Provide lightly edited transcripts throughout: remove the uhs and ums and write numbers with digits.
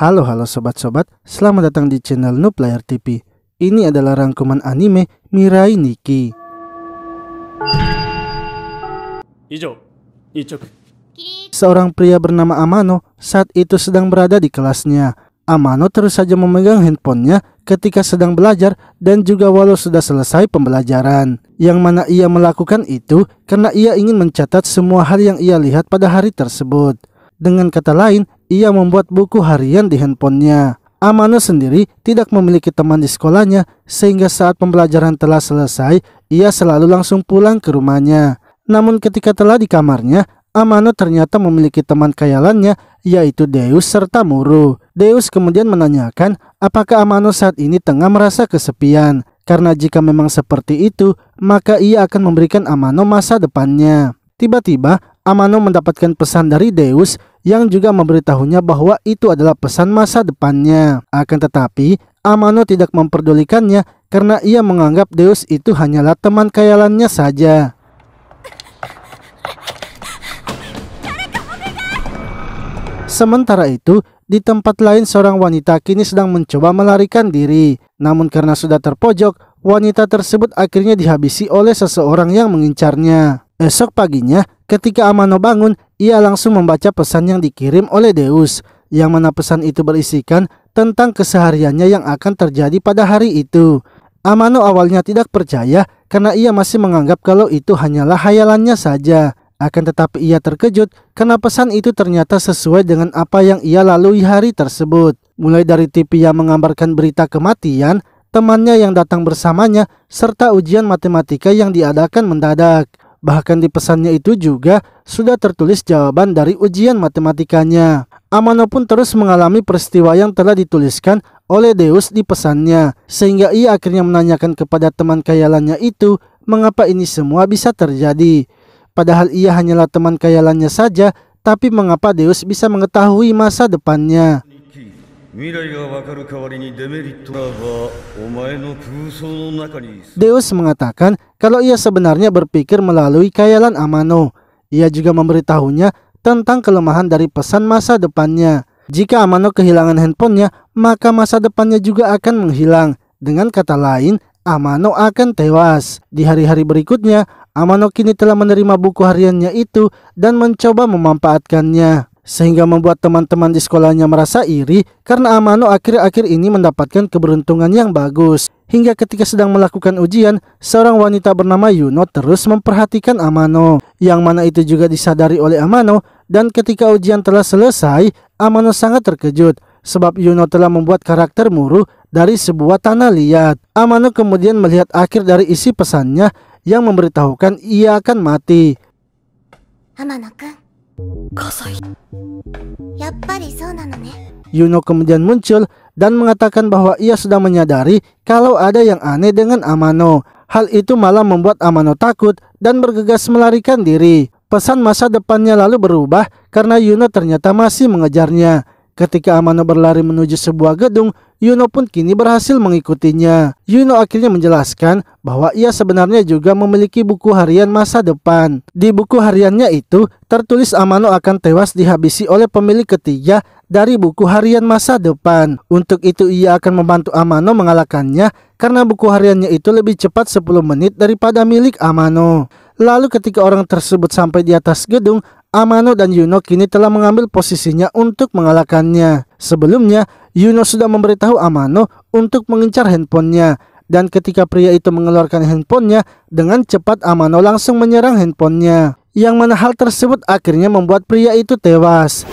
Halo sobat-sobat, selamat datang di channel Noob Layar TV. Ini adalah rangkuman anime Mirai Nikki. Seorang pria bernama Amano saat itu sedang berada di kelasnya. Amano terus saja memegang handphonenya ketika sedang belajar dan juga walau sudah selesai pembelajaran. Yang mana ia melakukan itu karena ia ingin mencatat semua hal yang ia lihat pada hari tersebut. Dengan kata lain, ia membuat buku harian di handphonenya. Amano sendiri tidak memiliki teman di sekolahnya, sehingga saat pembelajaran telah selesai, ia selalu langsung pulang ke rumahnya. Namun ketika telah di kamarnya, Amano ternyata memiliki teman khayalannya, yaitu Deus serta Muru. Deus kemudian menanyakan apakah Amano saat ini tengah merasa kesepian. Karena jika memang seperti itu, maka ia akan memberikan Amano masa depannya. Tiba-tiba, Amano mendapatkan pesan dari Deus yang juga memberitahunya bahwa itu adalah pesan masa depannya. Akan tetapi, Amano tidak memperdulikannya karena ia menganggap Deus itu hanyalah teman khayalannya saja. Sementara itu, di tempat lain seorang wanita kini sedang mencoba melarikan diri. Namun karena sudah terpojok, wanita tersebut akhirnya dihabisi oleh seseorang yang mengincarnya. Esok paginya, ketika Amano bangun, ia langsung membaca pesan yang dikirim oleh Deus, yang mana pesan itu berisikan tentang kesehariannya yang akan terjadi pada hari itu. Amano awalnya tidak percaya karena ia masih menganggap kalau itu hanyalah hayalannya saja. Akan tetapi ia terkejut karena pesan itu ternyata sesuai dengan apa yang ia lalui hari tersebut. Mulai dari TV yang mengabarkan berita kematian, temannya yang datang bersamanya, serta ujian matematika yang diadakan mendadak. Bahkan di pesannya itu juga sudah tertulis jawaban dari ujian matematikanya. Amano pun terus mengalami peristiwa yang telah dituliskan oleh Deus di pesannya, sehingga ia akhirnya menanyakan kepada teman khayalannya itu mengapa ini semua bisa terjadi. Padahal ia hanyalah teman khayalannya saja, tapi mengapa Deus bisa mengetahui masa depannya? Deus mengatakan kalau ia sebenarnya berpikir melalui khayalan Amano. Ia juga memberitahunya tentang kelemahan dari pesan masa depannya. Jika Amano kehilangan handphonenya, maka masa depannya juga akan menghilang. Dengan kata lain, Amano akan tewas. Di hari-hari berikutnya, Amano kini telah menerima buku hariannya itu dan mencoba memanfaatkannya, sehingga membuat teman-teman di sekolahnya merasa iri karena Amano akhir-akhir ini mendapatkan keberuntungan yang bagus. Hingga ketika sedang melakukan ujian, seorang wanita bernama Yuno terus memperhatikan Amano, yang mana itu juga disadari oleh Amano. Dan ketika ujian telah selesai, Amano sangat terkejut sebab Yuno telah membuat karakter Muru dari sebuah tanah liat. Amano kemudian melihat akhir dari isi pesannya yang memberitahukan ia akan mati. Yuno kemudian muncul dan mengatakan bahwa ia sudah menyadari kalau ada yang aneh dengan Amano. Hal itu malah membuat Amano takut dan bergegas melarikan diri. Pesan masa depannya lalu berubah karena Yuno ternyata masih mengejarnya. Ketika Amano berlari menuju sebuah gedung, Yuno pun kini berhasil mengikutinya. Yuno akhirnya menjelaskan bahwa ia sebenarnya juga memiliki buku harian masa depan. Di buku hariannya itu tertulis Amano akan tewas dihabisi oleh pemilik ketiga dari buku harian masa depan. Untuk itu ia akan membantu Amano mengalahkannya karena buku hariannya itu lebih cepat 10 menit daripada milik Amano. Lalu ketika orang tersebut sampai di atas gedung, Amano dan Yuno kini telah mengambil posisinya untuk mengalahkannya. Sebelumnya, Yuno sudah memberitahu Amano untuk mengincar handphonenya. Dan ketika pria itu mengeluarkan handphonenya, dengan cepat Amano langsung menyerang handphonenya. Yang mana hal tersebut akhirnya membuat pria itu tewas.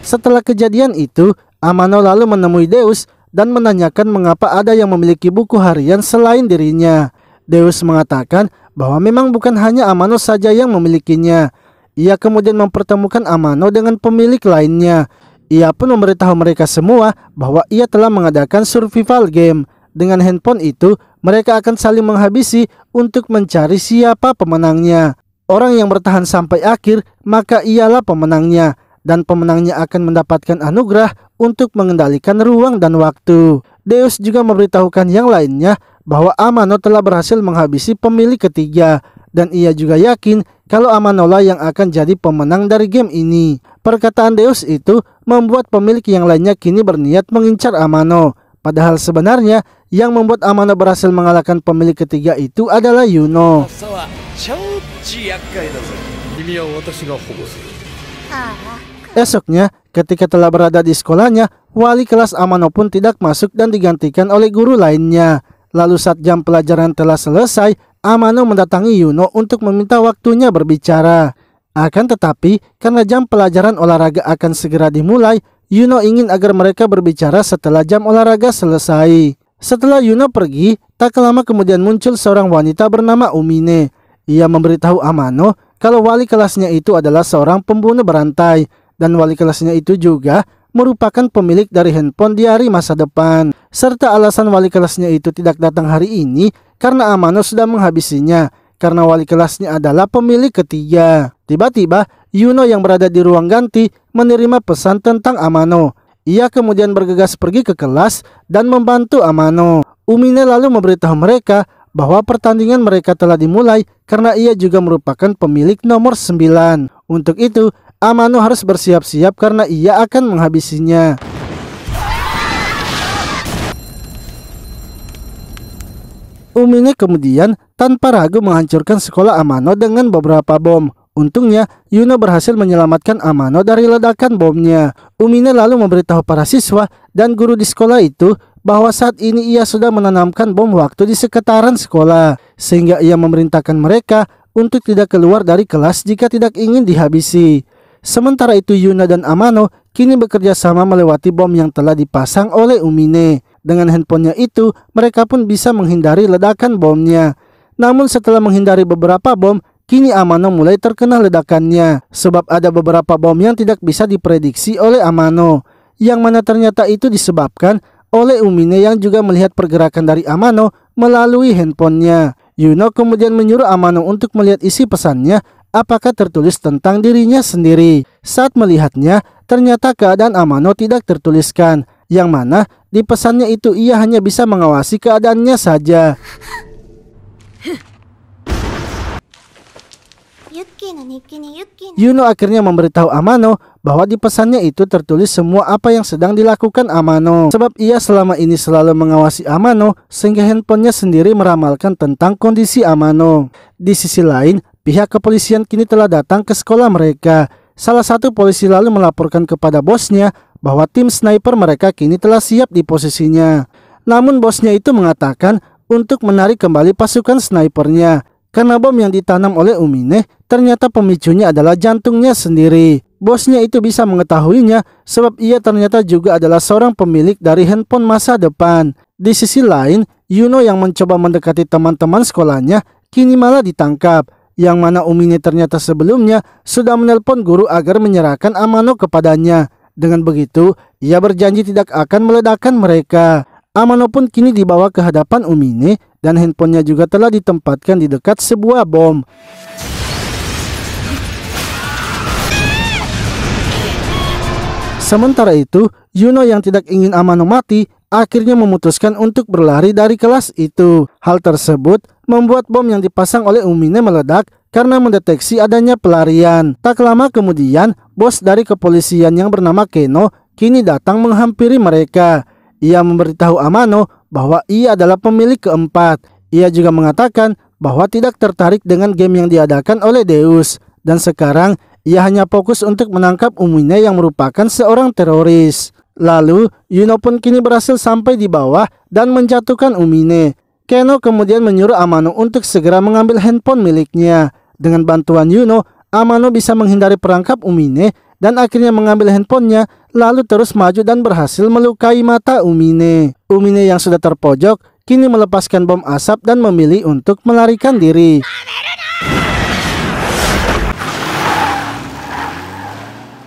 Setelah kejadian itu, Amano lalu menemui Deus dan menanyakan mengapa ada yang memiliki buku harian selain dirinya. Deus mengatakan bahwa memang bukan hanya Amano saja yang memilikinya. Ia kemudian mempertemukan Amano dengan pemilik lainnya. Ia pun memberitahu mereka semua bahwa ia telah mengadakan survival game. Dengan handphone itu, mereka akan saling menghabisi untuk mencari siapa pemenangnya. Orang yang bertahan sampai akhir, maka ialah pemenangnya. Dan pemenangnya akan mendapatkan anugerah untuk mengendalikan ruang dan waktu. Deus juga memberitahukan yang lainnya bahwa Amano telah berhasil menghabisi pemilik ketiga dan ia juga yakin kalau Amano lah yang akan jadi pemenang dari game ini. Perkataan Deus itu membuat pemilik yang lainnya kini berniat mengincar Amano. Padahal sebenarnya yang membuat Amano berhasil mengalahkan pemilik ketiga itu adalah Yuno. Esoknya, ketika telah berada di sekolahnya, wali kelas Amano pun tidak masuk dan digantikan oleh guru lainnya. Lalu saat jam pelajaran telah selesai, Amano mendatangi Yuno untuk meminta waktunya berbicara. Akan tetapi, karena jam pelajaran olahraga akan segera dimulai, Yuno ingin agar mereka berbicara setelah jam olahraga selesai. Setelah Yuno pergi, tak lama kemudian muncul seorang wanita bernama Umine. Ia memberitahu Amano kalau wali kelasnya itu adalah seorang pembunuh berantai, dan wali kelasnya itu juga merupakan pemilik dari handphone di hari masa depan. Serta alasan wali kelasnya itu tidak datang hari ini karena Amano sudah menghabisinya, karena wali kelasnya adalah pemilik ketiga. Tiba-tiba Yuno yang berada di ruang ganti menerima pesan tentang Amano. Ia kemudian bergegas pergi ke kelas dan membantu Amano. Umine lalu memberitahu mereka bahwa pertandingan mereka telah dimulai karena ia juga merupakan pemilik nomor 9. Untuk itu Amano harus bersiap-siap karena ia akan menghabisinya. Umine kemudian tanpa ragu menghancurkan sekolah Amano dengan beberapa bom. Untungnya Yuno berhasil menyelamatkan Amano dari ledakan bomnya. Umine lalu memberitahu para siswa dan guru di sekolah itu bahwa saat ini ia sudah menanamkan bom waktu di sekitaran sekolah, sehingga ia memerintahkan mereka untuk tidak keluar dari kelas jika tidak ingin dihabisi. Sementara itu Yuno dan Amano kini bekerja sama melewati bom yang telah dipasang oleh Umine. Dengan handphonenya itu mereka pun bisa menghindari ledakan bomnya. Namun setelah menghindari beberapa bom, kini Amano mulai terkena ledakannya. Sebab ada beberapa bom yang tidak bisa diprediksi oleh Amano, yang mana ternyata itu disebabkan oleh Umine yang juga melihat pergerakan dari Amano melalui handphonenya. Yuno kemudian menyuruh Amano untuk melihat isi pesannya apakah tertulis tentang dirinya sendiri. Saat melihatnya, ternyata keadaan Amano tidak tertuliskan, yang mana di pesannya itu ia hanya bisa mengawasi keadaannya saja. Yuno akhirnya memberitahu Amano bahwa di pesannya itu tertulis semua apa yang sedang dilakukan Amano. Sebab ia selama ini selalu mengawasi Amano, sehingga handphonenya sendiri meramalkan tentang kondisi Amano. Di sisi lain, pihak kepolisian kini telah datang ke sekolah mereka. Salah satu polisi lalu melaporkan kepada bosnya bahwa tim sniper mereka kini telah siap di posisinya. Namun bosnya itu mengatakan untuk menarik kembali pasukan snipernya, karena bom yang ditanam oleh Umine ternyata pemicunya adalah jantungnya sendiri. Bosnya itu bisa mengetahuinya sebab ia ternyata juga adalah seorang pemilik dari handphone masa depan. Di sisi lain, Yuno yang mencoba mendekati teman-teman sekolahnya kini malah ditangkap, yang mana Umine ternyata sebelumnya sudah menelpon guru agar menyerahkan Amano kepadanya. Dengan begitu, ia berjanji tidak akan meledakkan mereka. Amano pun kini dibawa ke hadapan Umine dan handphonenya juga telah ditempatkan di dekat sebuah bom. Sementara itu, Yuno yang tidak ingin Amano mati akhirnya memutuskan untuk berlari dari kelas itu. Hal tersebut membuat bom yang dipasang oleh Umine meledak karena mendeteksi adanya pelarian. Tak lama kemudian, bos dari kepolisian yang bernama Keno kini datang menghampiri mereka. Ia memberitahu Amano bahwa ia adalah pemilik keempat. Ia juga mengatakan bahwa tidak tertarik dengan game yang diadakan oleh Deus, dan sekarang ia hanya fokus untuk menangkap Umine yang merupakan seorang teroris. Lalu Yuno pun kini berhasil sampai di bawah dan menjatuhkan Umine. Keno kemudian menyuruh Amano untuk segera mengambil handphone miliknya. Dengan bantuan Yuno, Amano bisa menghindari perangkap Umine dan akhirnya mengambil handphonenya, lalu terus maju dan berhasil melukai mata Umine. Umine yang sudah terpojok kini melepaskan bom asap dan memilih untuk melarikan diri.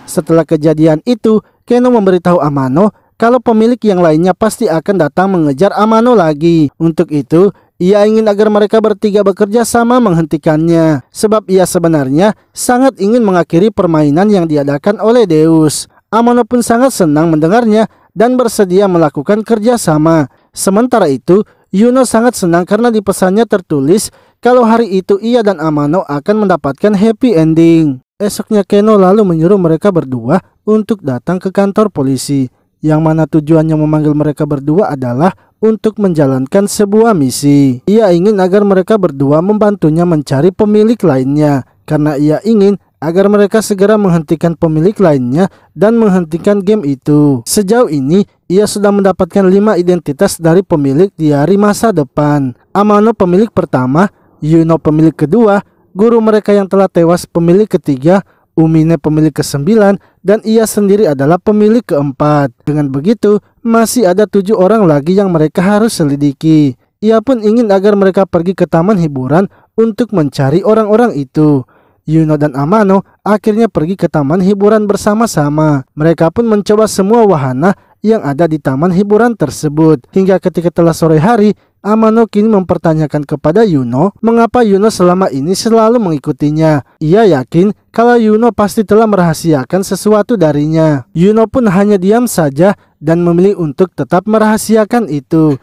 Setelah kejadian itu, Keno memberitahu Amano kalau pemilik yang lainnya pasti akan datang mengejar Amano lagi. Untuk itu, ia ingin agar mereka bertiga bekerja sama menghentikannya, sebab ia sebenarnya sangat ingin mengakhiri permainan yang diadakan oleh Deus. Amano pun sangat senang mendengarnya dan bersedia melakukan kerja sama. Sementara itu, Yuno sangat senang karena di pesannya tertulis kalau hari itu ia dan Amano akan mendapatkan happy ending. Esoknya Keno lalu menyuruh mereka berdua untuk datang ke kantor polisi, yang mana tujuannya memanggil mereka berdua adalah untuk menjalankan sebuah misi. Ia ingin agar mereka berdua membantunya mencari pemilik lainnya, karena ia ingin agar mereka segera menghentikan pemilik lainnya dan menghentikan game itu. Sejauh ini, ia sudah mendapatkan 5 identitas dari pemilik di hari masa depan. Amano pemilik pertama, Yuno pemilik kedua, guru mereka yang telah tewas pemilik ketiga, Umine pemilik ke-9, dan ia sendiri adalah pemilik keempat. Dengan begitu, masih ada 7 orang lagi yang mereka harus selidiki. Ia pun ingin agar mereka pergi ke taman hiburan untuk mencari orang-orang itu. Yuno dan Amano akhirnya pergi ke taman hiburan bersama-sama. Mereka pun mencoba semua wahana yang ada di taman hiburan tersebut. Hingga ketika telah sore hari, Amano kini mempertanyakan kepada Yuno mengapa Yuno selama ini selalu mengikutinya. Ia yakin kalau Yuno pasti telah merahasiakan sesuatu darinya. Yuno pun hanya diam saja dan memilih untuk tetap merahasiakan itu.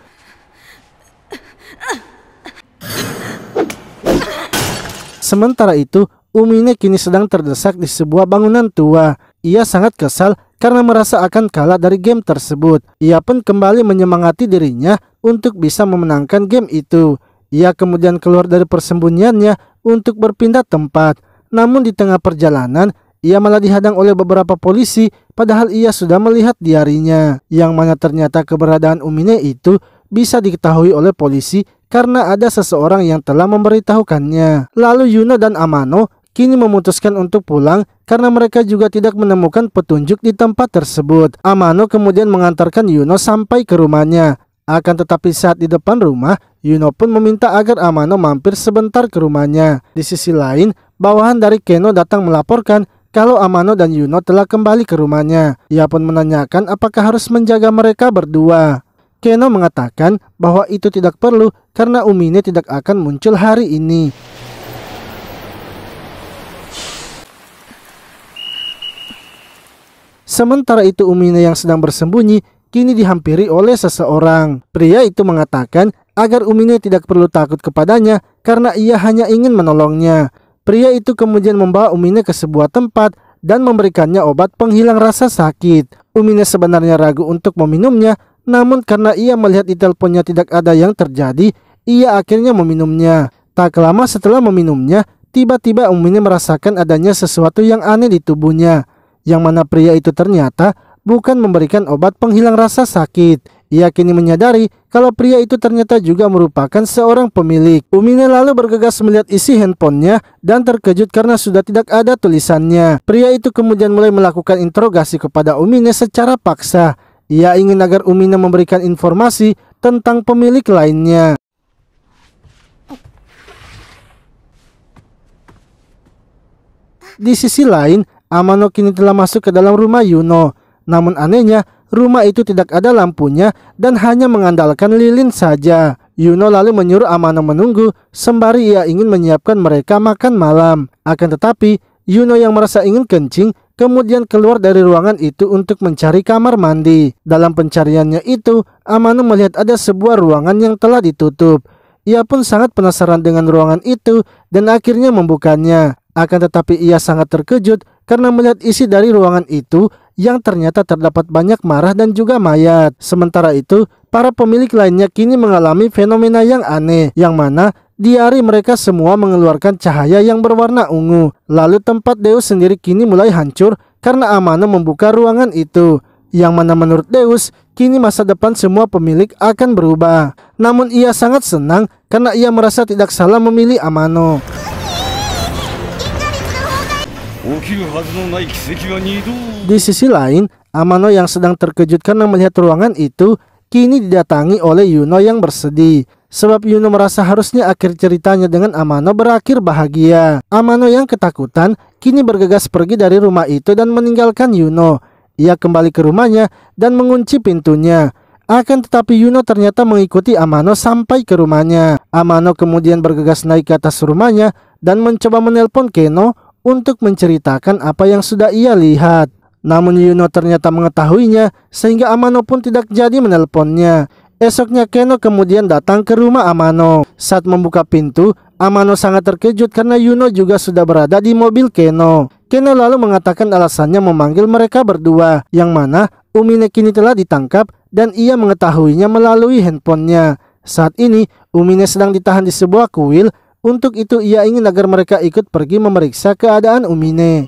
Sementara itu, Umine kini sedang terdesak di sebuah bangunan tua. Ia sangat kesal karena merasa akan kalah dari game tersebut. Ia pun kembali menyemangati dirinya untuk bisa memenangkan game itu. Ia kemudian keluar dari persembunyiannya untuk berpindah tempat. Namun di tengah perjalanan, ia malah dihadang oleh beberapa polisi, padahal ia sudah melihat diarinya, yang mana ternyata keberadaan Umine itu bisa diketahui oleh polisi karena ada seseorang yang telah memberitahukannya. Lalu Yuno dan Amano kini memutuskan untuk pulang karena mereka juga tidak menemukan petunjuk di tempat tersebut. Amano kemudian mengantarkan Yuno sampai ke rumahnya. Akan tetapi saat di depan rumah, Yuno pun meminta agar Amano mampir sebentar ke rumahnya. Di sisi lain, bawahan dari Keno datang melaporkan kalau Amano dan Yuno telah kembali ke rumahnya. Ia pun menanyakan apakah harus menjaga mereka berdua. Keno mengatakan bahwa itu tidak perlu karena Umine tidak akan muncul hari ini. Sementara itu Umine yang sedang bersembunyi kini dihampiri oleh seseorang. Pria itu mengatakan agar Umine tidak perlu takut kepadanya karena ia hanya ingin menolongnya. Pria itu kemudian membawa Umine ke sebuah tempat dan memberikannya obat penghilang rasa sakit. Umine sebenarnya ragu untuk meminumnya, namun karena ia melihat di teleponnya tidak ada yang terjadi, ia akhirnya meminumnya. Tak lama setelah meminumnya, tiba-tiba Umine merasakan adanya sesuatu yang aneh di tubuhnya, yang mana pria itu ternyata bukan memberikan obat penghilang rasa sakit. Ia kini menyadari kalau pria itu ternyata juga merupakan seorang pemilik. Umine lalu bergegas melihat isi handphonenya dan terkejut karena sudah tidak ada tulisannya. Pria itu kemudian mulai melakukan interogasi kepada Umine secara paksa. Ia ingin agar Umine memberikan informasi tentang pemilik lainnya. Di sisi lain, Amano kini telah masuk ke dalam rumah Yuno. Namun anehnya, rumah itu tidak ada lampunya dan hanya mengandalkan lilin saja. Yuno lalu menyuruh Amano menunggu sembari ia ingin menyiapkan mereka makan malam. Akan tetapi, Yuno yang merasa ingin kencing kemudian keluar dari ruangan itu untuk mencari kamar mandi. Dalam pencariannya itu, Amano melihat ada sebuah ruangan yang telah ditutup. Ia pun sangat penasaran dengan ruangan itu dan akhirnya membukanya. Akan tetapi ia sangat terkejut karena melihat isi dari ruangan itu yang ternyata terdapat banyak marah dan juga mayat. Sementara itu, para pemilik lainnya kini mengalami fenomena yang aneh, yang mana di hari mereka semua mengeluarkan cahaya yang berwarna ungu. Lalu tempat Deus sendiri kini mulai hancur karena Amano membuka ruangan itu, yang mana menurut Deus, kini masa depan semua pemilik akan berubah. Namun ia sangat senang karena ia merasa tidak salah memilih Amano. Di sisi lain, Amano yang sedang terkejut karena melihat ruangan itu kini didatangi oleh Yuno yang bersedih. Sebab Yuno merasa harusnya akhir ceritanya dengan Amano berakhir bahagia. Amano yang ketakutan kini bergegas pergi dari rumah itu dan meninggalkan Yuno. Ia kembali ke rumahnya dan mengunci pintunya. Akan tetapi Yuno ternyata mengikuti Amano sampai ke rumahnya. Amano kemudian bergegas naik ke atas rumahnya dan mencoba menelpon Keno untuk menceritakan apa yang sudah ia lihat. Namun Yuno ternyata mengetahuinya sehingga Amano pun tidak jadi menelponnya. Esoknya Keno kemudian datang ke rumah Amano. Saat membuka pintu, Amano sangat terkejut karena Yuno juga sudah berada di mobil Keno. Keno lalu mengatakan alasannya memanggil mereka berdua, yang mana Umine kini telah ditangkap dan ia mengetahuinya melalui handphonenya. Saat ini Umine sedang ditahan di sebuah kuil. Untuk itu ia ingin agar mereka ikut pergi memeriksa keadaan Umine.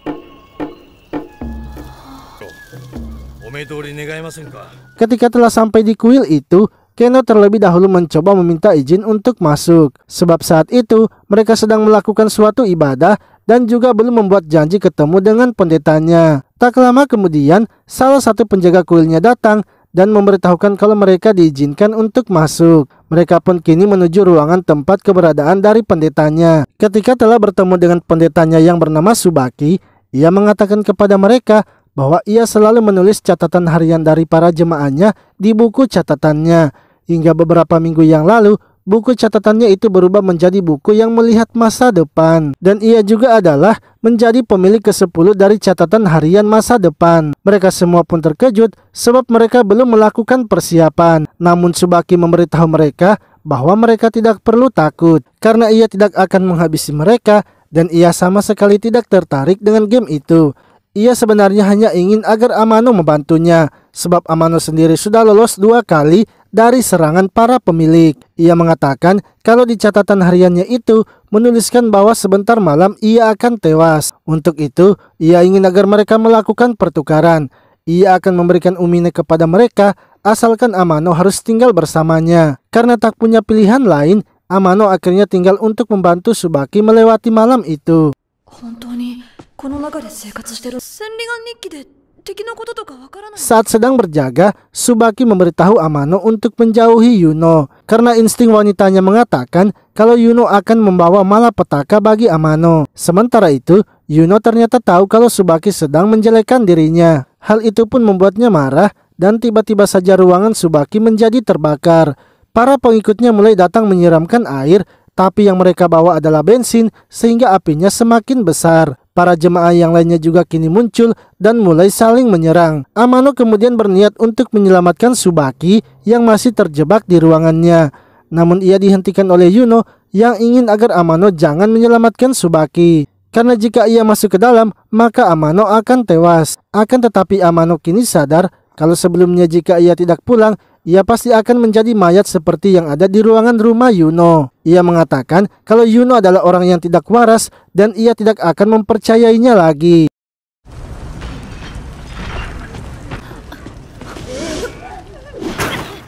Ketika telah sampai di kuil itu, Keno terlebih dahulu mencoba meminta izin untuk masuk. Sebab saat itu mereka sedang melakukan suatu ibadah dan juga belum membuat janji ketemu dengan pendetanya. Tak lama kemudian salah satu penjaga kuilnya datang dan memberitahukan kalau mereka diizinkan untuk masuk. Mereka pun kini menuju ruangan tempat keberadaan dari pendetanya. Ketika telah bertemu dengan pendetanya yang bernama Tsubaki, ia mengatakan kepada mereka bahwa ia selalu menulis catatan harian dari para jemaahnya di buku catatannya. Hingga beberapa minggu yang lalu, buku catatannya itu berubah menjadi buku yang melihat masa depan. Dan ia juga adalah menjadi pemilik ke-10 dari catatan harian masa depan. Mereka semua pun terkejut sebab mereka belum melakukan persiapan. Namun Tsubaki memberitahu mereka bahwa mereka tidak perlu takut karena ia tidak akan menghabisi mereka dan ia sama sekali tidak tertarik dengan game itu. Ia sebenarnya hanya ingin agar Amano membantunya, sebab Amano sendiri sudah lolos 2 kali dari serangan para pemilik. Ia mengatakan kalau di catatan hariannya itu menuliskan bahwa sebentar malam ia akan tewas. Untuk itu, ia ingin agar mereka melakukan pertukaran. Ia akan memberikan Umine kepada mereka, asalkan Amano harus tinggal bersamanya. Karena tak punya pilihan lain, Amano akhirnya tinggal untuk membantu Tsubaki melewati malam itu. Saat sedang berjaga, Tsubaki memberitahu Amano untuk menjauhi Yuno karena insting wanitanya mengatakan kalau Yuno akan membawa malapetaka bagi Amano. Sementara itu, Yuno ternyata tahu kalau Tsubaki sedang menjelekkan dirinya. Hal itu pun membuatnya marah dan tiba-tiba saja ruangan Tsubaki menjadi terbakar. Para pengikutnya mulai datang menyiramkan air, tapi yang mereka bawa adalah bensin sehingga apinya semakin besar. Para jemaah yang lainnya juga kini muncul dan mulai saling menyerang. Amano kemudian berniat untuk menyelamatkan Tsubaki yang masih terjebak di ruangannya. Namun ia dihentikan oleh Yuno yang ingin agar Amano jangan menyelamatkan Tsubaki. Karena jika ia masuk ke dalam, maka Amano akan tewas. Akan tetapi Amano kini sadar kalau sebelumnya jika ia tidak pulang, ia pasti akan menjadi mayat seperti yang ada di ruangan rumah Yuno. Ia mengatakan kalau Yuno adalah orang yang tidak waras dan ia tidak akan mempercayainya lagi.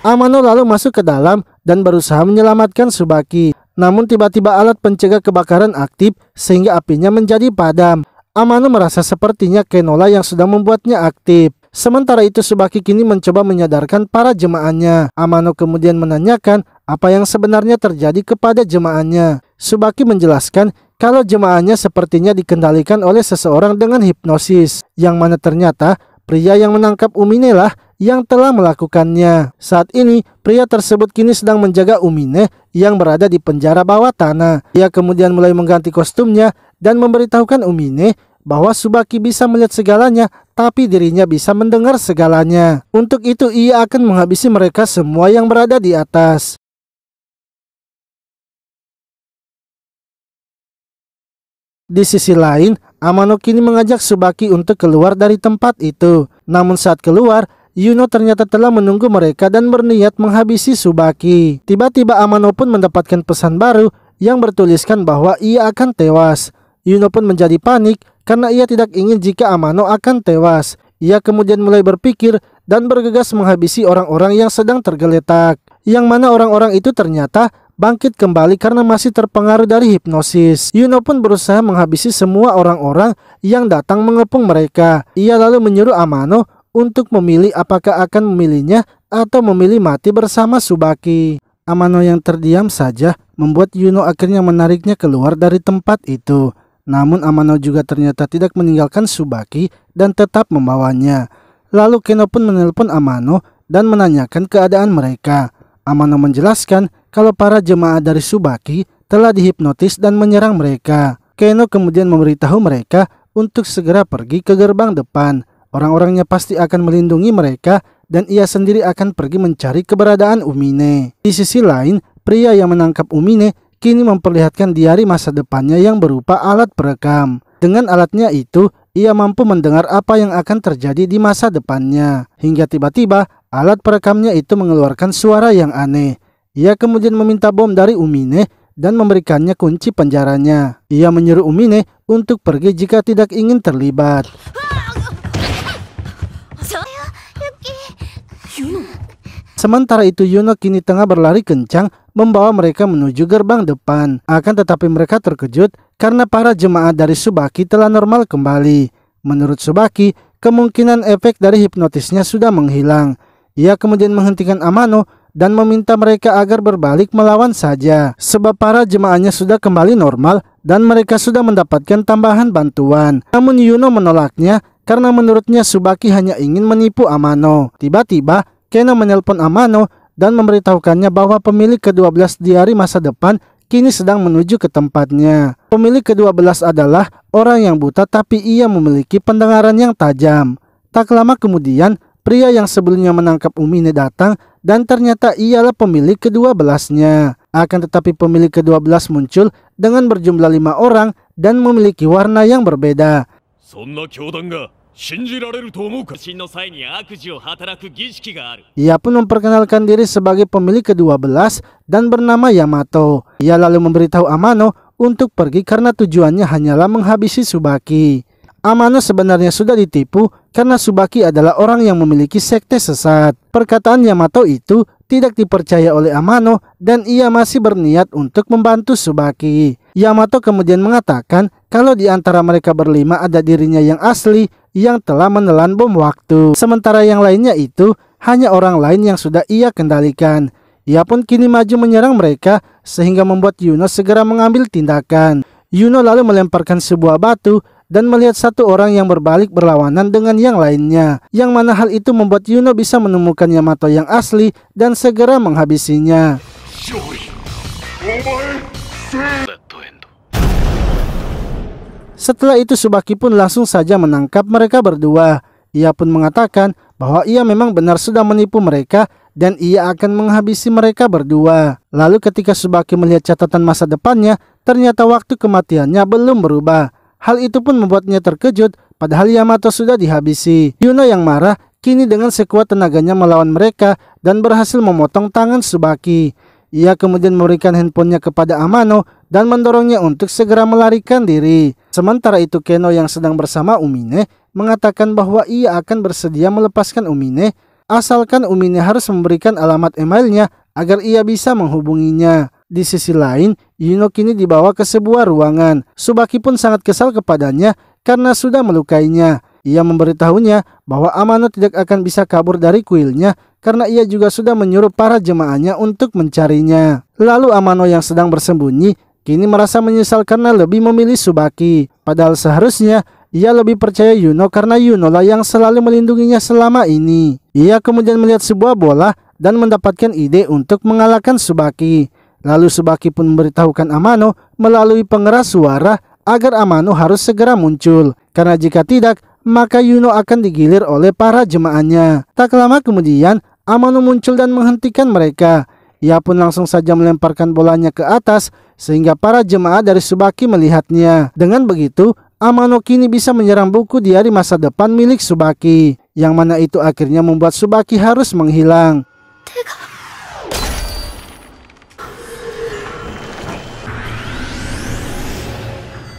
Amano lalu masuk ke dalam dan berusaha menyelamatkan Tsubaki. Namun tiba-tiba alat pencegah kebakaran aktif sehingga apinya menjadi padam. Amano merasa sepertinya Kenola yang sudah membuatnya aktif. Sementara itu Tsubaki kini mencoba menyadarkan para jemaahnya. Amano kemudian menanyakan apa yang sebenarnya terjadi kepada jemaahnya. Tsubaki menjelaskan kalau jemaahnya sepertinya dikendalikan oleh seseorang dengan hipnosis, yang mana ternyata pria yang menangkap Umine lah yang telah melakukannya. Saat ini pria tersebut kini sedang menjaga Umine yang berada di penjara bawah tanah. Ia kemudian mulai mengganti kostumnya dan memberitahukan Umine bahwa Tsubaki bisa melihat segalanya, tapi dirinya bisa mendengar segalanya. Untuk itu ia akan menghabisi mereka semua yang berada di atas. Di sisi lain, Amano kini mengajak Tsubaki untuk keluar dari tempat itu. Namun saat keluar, Yuno ternyata telah menunggu mereka dan berniat menghabisi Tsubaki. Tiba-tiba Amano pun mendapatkan pesan baru yang bertuliskan bahwa ia akan tewas. Yuno pun menjadi panik karena ia tidak ingin jika Amano akan tewas. Ia kemudian mulai berpikir dan bergegas menghabisi orang-orang yang sedang tergeletak. Yang mana orang-orang itu ternyata bangkit kembali karena masih terpengaruh dari hipnosis. Yuno pun berusaha menghabisi semua orang-orang yang datang mengepung mereka. Ia lalu menyuruh Amano untuk memilih apakah akan memilihnya atau memilih mati bersama Tsubaki. Amano yang terdiam saja membuat Yuno akhirnya menariknya keluar dari tempat itu. Namun Amano juga ternyata tidak meninggalkan Tsubaki dan tetap membawanya. Lalu Keno pun menelpon Amano dan menanyakan keadaan mereka. Amano menjelaskan kalau para jemaah dari Tsubaki telah dihipnotis dan menyerang mereka. Keno kemudian memberitahu mereka untuk segera pergi ke gerbang depan. Orang-orangnya pasti akan melindungi mereka dan ia sendiri akan pergi mencari keberadaan Umine. Di sisi lain, pria yang menangkap Umine kini memperlihatkan diari masa depannya yang berupa alat perekam. Dengan alatnya itu, ia mampu mendengar apa yang akan terjadi di masa depannya. Hingga tiba-tiba, alat perekamnya itu mengeluarkan suara yang aneh. Ia kemudian meminta bom dari Umine dan memberikannya kunci penjaranya. Ia menyuruh Umine untuk pergi jika tidak ingin terlibat. Sementara itu Yuno kini tengah berlari kencang membawa mereka menuju gerbang depan. Akan tetapi mereka terkejut karena para jemaah dari Tsubaki telah normal kembali. Menurut Tsubaki, kemungkinan efek dari hipnotisnya sudah menghilang. Ia kemudian menghentikan Amano dan meminta mereka agar berbalik melawan saja, sebab para jemaahnya sudah kembali normal dan mereka sudah mendapatkan tambahan bantuan. Namun Yuno menolaknya karena menurutnya Tsubaki hanya ingin menipu Amano. Tiba-tiba Keno menelpon Amano dan memberitahukannya bahwa pemilik ke-12 diari masa depan kini sedang menuju ke tempatnya. Pemilik ke-12 adalah orang yang buta tapi ia memiliki pendengaran yang tajam. Tak lama kemudian, pria yang sebelumnya menangkap Umine datang dan ternyata ialah pemilik ke-12-nya. Akan tetapi pemilik ke-12 muncul dengan berjumlah 5 orang dan memiliki warna yang berbeda. Ia pun memperkenalkan diri sebagai pemilik ke-12 dan bernama Yamato. Ia lalu memberitahu Amano untuk pergi karena tujuannya hanyalah menghabisi Tsubaki. Amano sebenarnya sudah ditipu karena Tsubaki adalah orang yang memiliki sekte sesat. Perkataan Yamato itu tidak dipercaya oleh Amano dan ia masih berniat untuk membantu Tsubaki. Yamato kemudian mengatakan kalau di antara mereka berlima ada dirinya yang asli yang telah menelan bom waktu. Sementara yang lainnya itu hanya orang lain yang sudah ia kendalikan. Ia pun kini maju menyerang mereka sehingga membuat Yuno segera mengambil tindakan. Yuno lalu melemparkan sebuah batu dan melihat satu orang yang berbalik berlawanan dengan yang lainnya. Yang mana hal itu membuat Yuno bisa menemukan Yamato yang asli dan segera menghabisinya. Setelah itu Tsubaki pun langsung saja menangkap mereka berdua. Ia pun mengatakan bahwa ia memang benar sudah menipu mereka dan ia akan menghabisi mereka berdua. Lalu ketika Tsubaki melihat catatan masa depannya, ternyata waktu kematiannya belum berubah. Hal itu pun membuatnya terkejut, padahal Yamato sudah dihabisi. Yuno yang marah kini dengan sekuat tenaganya melawan mereka dan berhasil memotong tangan Tsubaki. Ia kemudian memberikan handphonenya kepada Amano dan mendorongnya untuk segera melarikan diri. Sementara itu Keno yang sedang bersama Umine mengatakan bahwa ia akan bersedia melepaskan Umine asalkan Umine harus memberikan alamat emailnya agar ia bisa menghubunginya. Di sisi lain, Yuno kini dibawa ke sebuah ruangan. Tsubaki pun sangat kesal kepadanya karena sudah melukainya. Ia memberitahunya bahwa Amano tidak akan bisa kabur dari kuilnya karena ia juga sudah menyuruh para jemaahnya untuk mencarinya. Lalu Amano yang sedang bersembunyi kini merasa menyesal karena lebih memilih Tsubaki. Padahal seharusnya ia lebih percaya Yuno karena Yuno lah yang selalu melindunginya selama ini. Ia kemudian melihat sebuah bola dan mendapatkan ide untuk mengalahkan Tsubaki. Lalu Tsubaki pun memberitahukan Amano melalui pengeras suara agar Amano harus segera muncul. Karena jika tidak, maka Yuno akan digilir oleh para jemaahnya. Tak lama kemudian, Amano muncul dan menghentikan mereka. Ia pun langsung saja melemparkan bolanya ke atas sehingga para jemaah dari Tsubaki melihatnya. Dengan begitu, Amano kini bisa menyerang buku diari masa depan milik Tsubaki. Yang mana itu akhirnya membuat Tsubaki harus menghilang.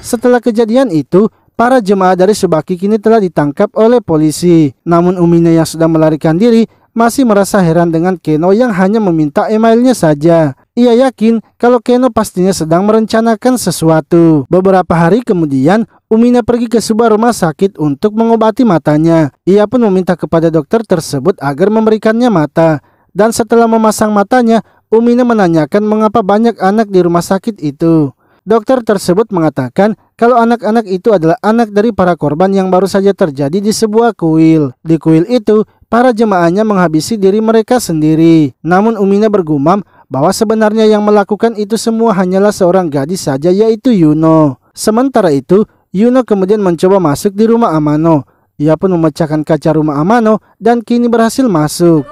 Setelah kejadian itu, para jemaah dari Tsubaki kini telah ditangkap oleh polisi. Namun Umine yang sudah melarikan diri masih merasa heran dengan Keno yang hanya meminta emailnya saja. Ia yakin kalau Keno pastinya sedang merencanakan sesuatu. Beberapa hari kemudian, Umine pergi ke sebuah rumah sakit untuk mengobati matanya. Ia pun meminta kepada dokter tersebut agar memberikannya mata. Dan setelah memasang matanya, Umine menanyakan mengapa banyak anak di rumah sakit itu. Dokter tersebut mengatakan kalau anak-anak itu adalah anak dari para korban yang baru saja terjadi di sebuah kuil. Di kuil itu, para jemaahnya menghabisi diri mereka sendiri. Namun Umine bergumam bahwa sebenarnya yang melakukan itu semua hanyalah seorang gadis saja, yaitu Yuno. Sementara itu, Yuno kemudian mencoba masuk di rumah Amano. Ia pun memecahkan kaca rumah Amano dan kini berhasil masuk.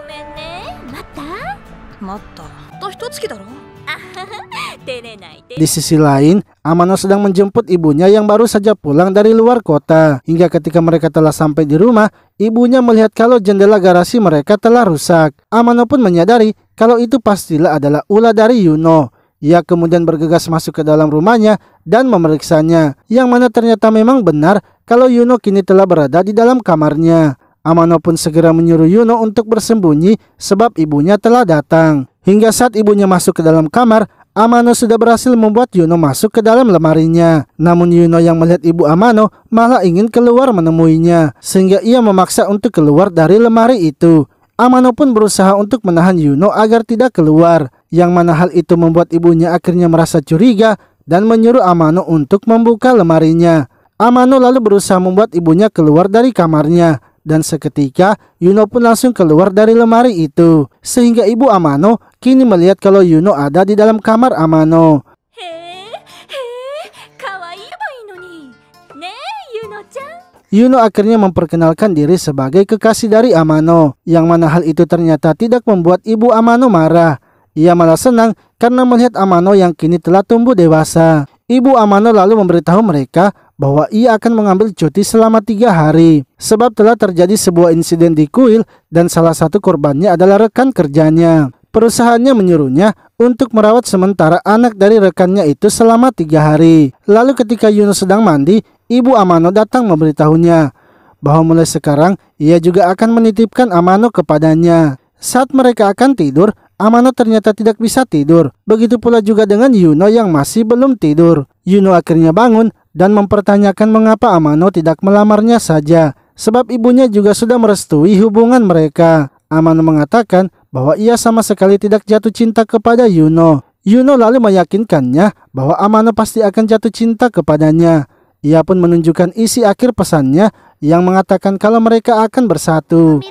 Di sisi lain, Amano sedang menjemput ibunya yang baru saja pulang dari luar kota. Hingga ketika mereka telah sampai di rumah, ibunya melihat kalau jendela garasi mereka telah rusak. Amano pun menyadari kalau itu pastilah adalah ulah dari Yuno. Ia kemudian bergegas masuk ke dalam rumahnya dan memeriksanya, yang mana ternyata memang benar kalau Yuno kini telah berada di dalam kamarnya. Amano pun segera menyuruh Yuno untuk bersembunyi sebab ibunya telah datang. Hingga saat ibunya masuk ke dalam kamar, Amano sudah berhasil membuat Yuno masuk ke dalam lemarinya. Namun Yuno yang melihat ibu Amano malah ingin keluar menemuinya, sehingga ia memaksa untuk keluar dari lemari itu. Amano pun berusaha untuk menahan Yuno agar tidak keluar, yang mana hal itu membuat ibunya akhirnya merasa curiga dan menyuruh Amano untuk membuka lemarinya. Amano lalu berusaha membuat ibunya keluar dari kamarnya, dan seketika Yuno pun langsung keluar dari lemari itu, sehingga ibu Amano kini melihat kalau Yuno ada di dalam kamar Amano. Yuno akhirnya memperkenalkan diri sebagai kekasih dari Amano, yang mana hal itu ternyata tidak membuat ibu Amano marah. Ia malah senang karena melihat Amano yang kini telah tumbuh dewasa. Ibu Amano lalu memberitahu mereka bahwa ia akan mengambil cuti selama 3 hari, sebab telah terjadi sebuah insiden di kuil dan salah satu korbannya adalah rekan kerjanya. Perusahaannya menyuruhnya untuk merawat sementara anak dari rekannya itu selama 3 hari. Lalu ketika Yuno sedang mandi, ibu Amano datang memberitahunya bahwa mulai sekarang ia juga akan menitipkan Amano kepadanya. Saat mereka akan tidur, Amano ternyata tidak bisa tidur. Begitu pula juga dengan Yuno yang masih belum tidur. Yuno akhirnya bangun dan mempertanyakan mengapa Amano tidak melamarnya saja, sebab ibunya juga sudah merestui hubungan mereka. Amano mengatakan bahwa ia sama sekali tidak jatuh cinta kepada Yuno. Yuno lalu meyakinkannya bahwa Amano pasti akan jatuh cinta kepadanya. Ia pun menunjukkan isi akhir pesannya yang mengatakan kalau mereka akan bersatu.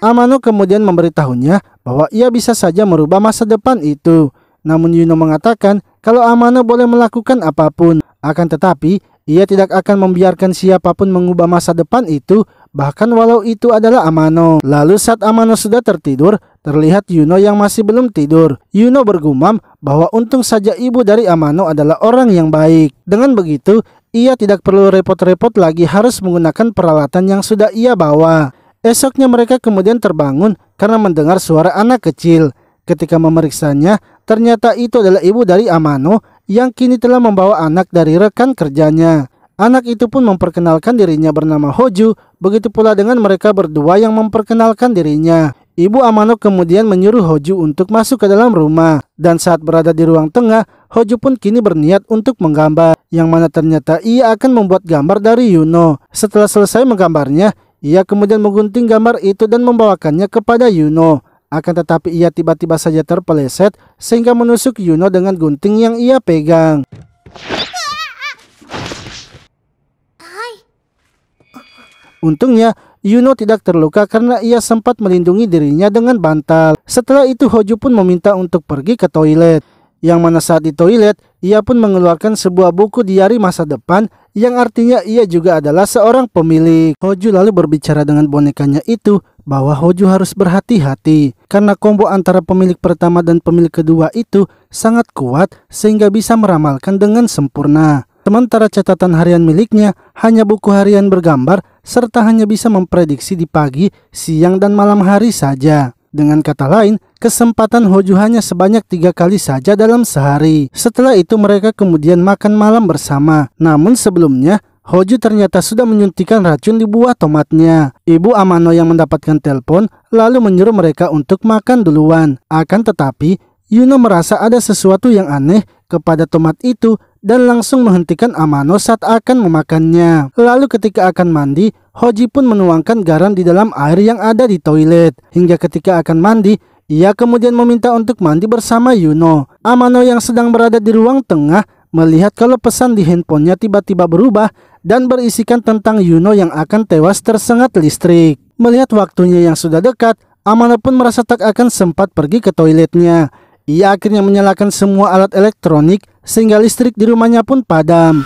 Amano kemudian memberitahunya bahwa ia bisa saja merubah masa depan itu. Namun Yuno mengatakan kalau Amano boleh melakukan apapun. Akan tetapi ia tidak akan membiarkan siapapun mengubah masa depan itu, bahkan walau itu adalah Amano. Lalu saat Amano sudah tertidur, terlihat Yuno yang masih belum tidur. Yuno bergumam bahwa untung saja ibu dari Amano adalah orang yang baik. Dengan begitu, ia tidak perlu repot-repot lagi harus menggunakan peralatan yang sudah ia bawa. Esoknya mereka kemudian terbangun karena mendengar suara anak kecil. Ketika memeriksanya, ternyata itu adalah ibu dari Amano yang kini telah membawa anak dari rekan kerjanya. Anak itu pun memperkenalkan dirinya bernama Hoju, begitu pula dengan mereka berdua yang memperkenalkan dirinya. Ibu Amano kemudian menyuruh Hoju untuk masuk ke dalam rumah, dan saat berada di ruang tengah, Hoju pun kini berniat untuk menggambar, yang mana ternyata ia akan membuat gambar dari Yuno. Setelah selesai menggambarnya, ia kemudian menggunting gambar itu dan membawakannya kepada Yuno. Akan tetapi ia tiba-tiba saja terpeleset sehingga menusuk Yuno dengan gunting yang ia pegang. Untungnya Yuno tidak terluka karena ia sempat melindungi dirinya dengan bantal. Setelah itu Hoju pun meminta untuk pergi ke toilet, yang mana saat di toilet ia pun mengeluarkan sebuah buku diari masa depan yang artinya ia juga adalah seorang pemilik. Hoju lalu berbicara dengan bonekanya itu bahwa Hoju harus berhati-hati karena kombo antara pemilik pertama dan pemilik kedua itu sangat kuat sehingga bisa meramalkan dengan sempurna. Sementara catatan harian miliknya hanya buku harian bergambar serta hanya bisa memprediksi di pagi, siang, dan malam hari saja. Dengan kata lain, kesempatan Hoju hanya sebanyak 3 kali saja dalam sehari. Setelah itu mereka kemudian makan malam bersama. Namun sebelumnya, Hoju ternyata sudah menyuntikkan racun di buah tomatnya. Ibu Amano yang mendapatkan telepon lalu menyuruh mereka untuk makan duluan. Akan tetapi, Yuno merasa ada sesuatu yang aneh kepada tomat itu dan langsung menghentikan Amano saat akan memakannya. Lalu ketika akan mandi, Hoji pun menuangkan garam di dalam air yang ada di toilet. Hingga ketika akan mandi, ia kemudian meminta untuk mandi bersama Yuno. Amano yang sedang berada di ruang tengah melihat kalau pesan di handphonenya tiba-tiba berubah dan berisikan tentang Yuno yang akan tewas tersengat listrik. Melihat waktunya yang sudah dekat, Amano pun merasa tak akan sempat pergi ke toiletnya. ia akhirnya menyalakan semua alat elektronik sehingga listrik di rumahnya pun padam.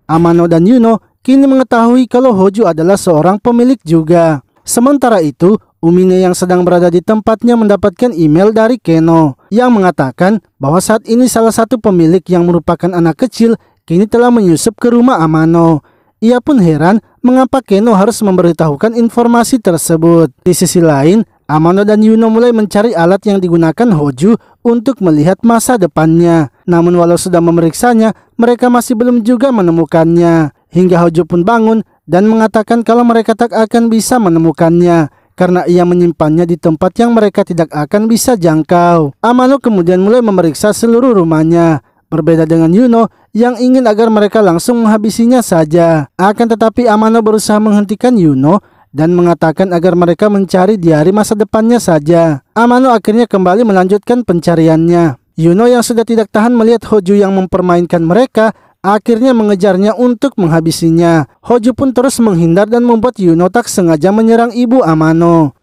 Amano dan Yuno kini mengetahui kalau Hojo adalah seorang pemilik juga. Sementara itu, Umine yang sedang berada di tempatnya mendapatkan email dari Keno yang mengatakan bahwa saat ini salah satu pemilik yang merupakan anak kecil kini telah menyusup ke rumah Amano. Ia pun heran mengapa Keno harus memberitahukan informasi tersebut. Di sisi lain, Amano dan Yuno mulai mencari alat yang digunakan Hojo untuk melihat masa depannya. Namun walau sudah memeriksanya, mereka masih belum juga menemukannya. Hingga Hojo pun bangun dan mengatakan kalau mereka tak akan bisa menemukannya karena ia menyimpannya di tempat yang mereka tidak akan bisa jangkau. Amano kemudian mulai memeriksa seluruh rumahnya. Berbeda dengan Yuno yang ingin agar mereka langsung menghabisinya saja. Akan tetapi Amano berusaha menghentikan Yuno dan mengatakan agar mereka mencari di hari masa depannya saja. Amano akhirnya kembali melanjutkan pencariannya. Yuno yang sudah tidak tahan melihat Hojo yang mempermainkan mereka akhirnya mengejarnya untuk menghabisinya. Hojo pun terus menghindar dan membuat Yuno tak sengaja menyerang ibu Amano.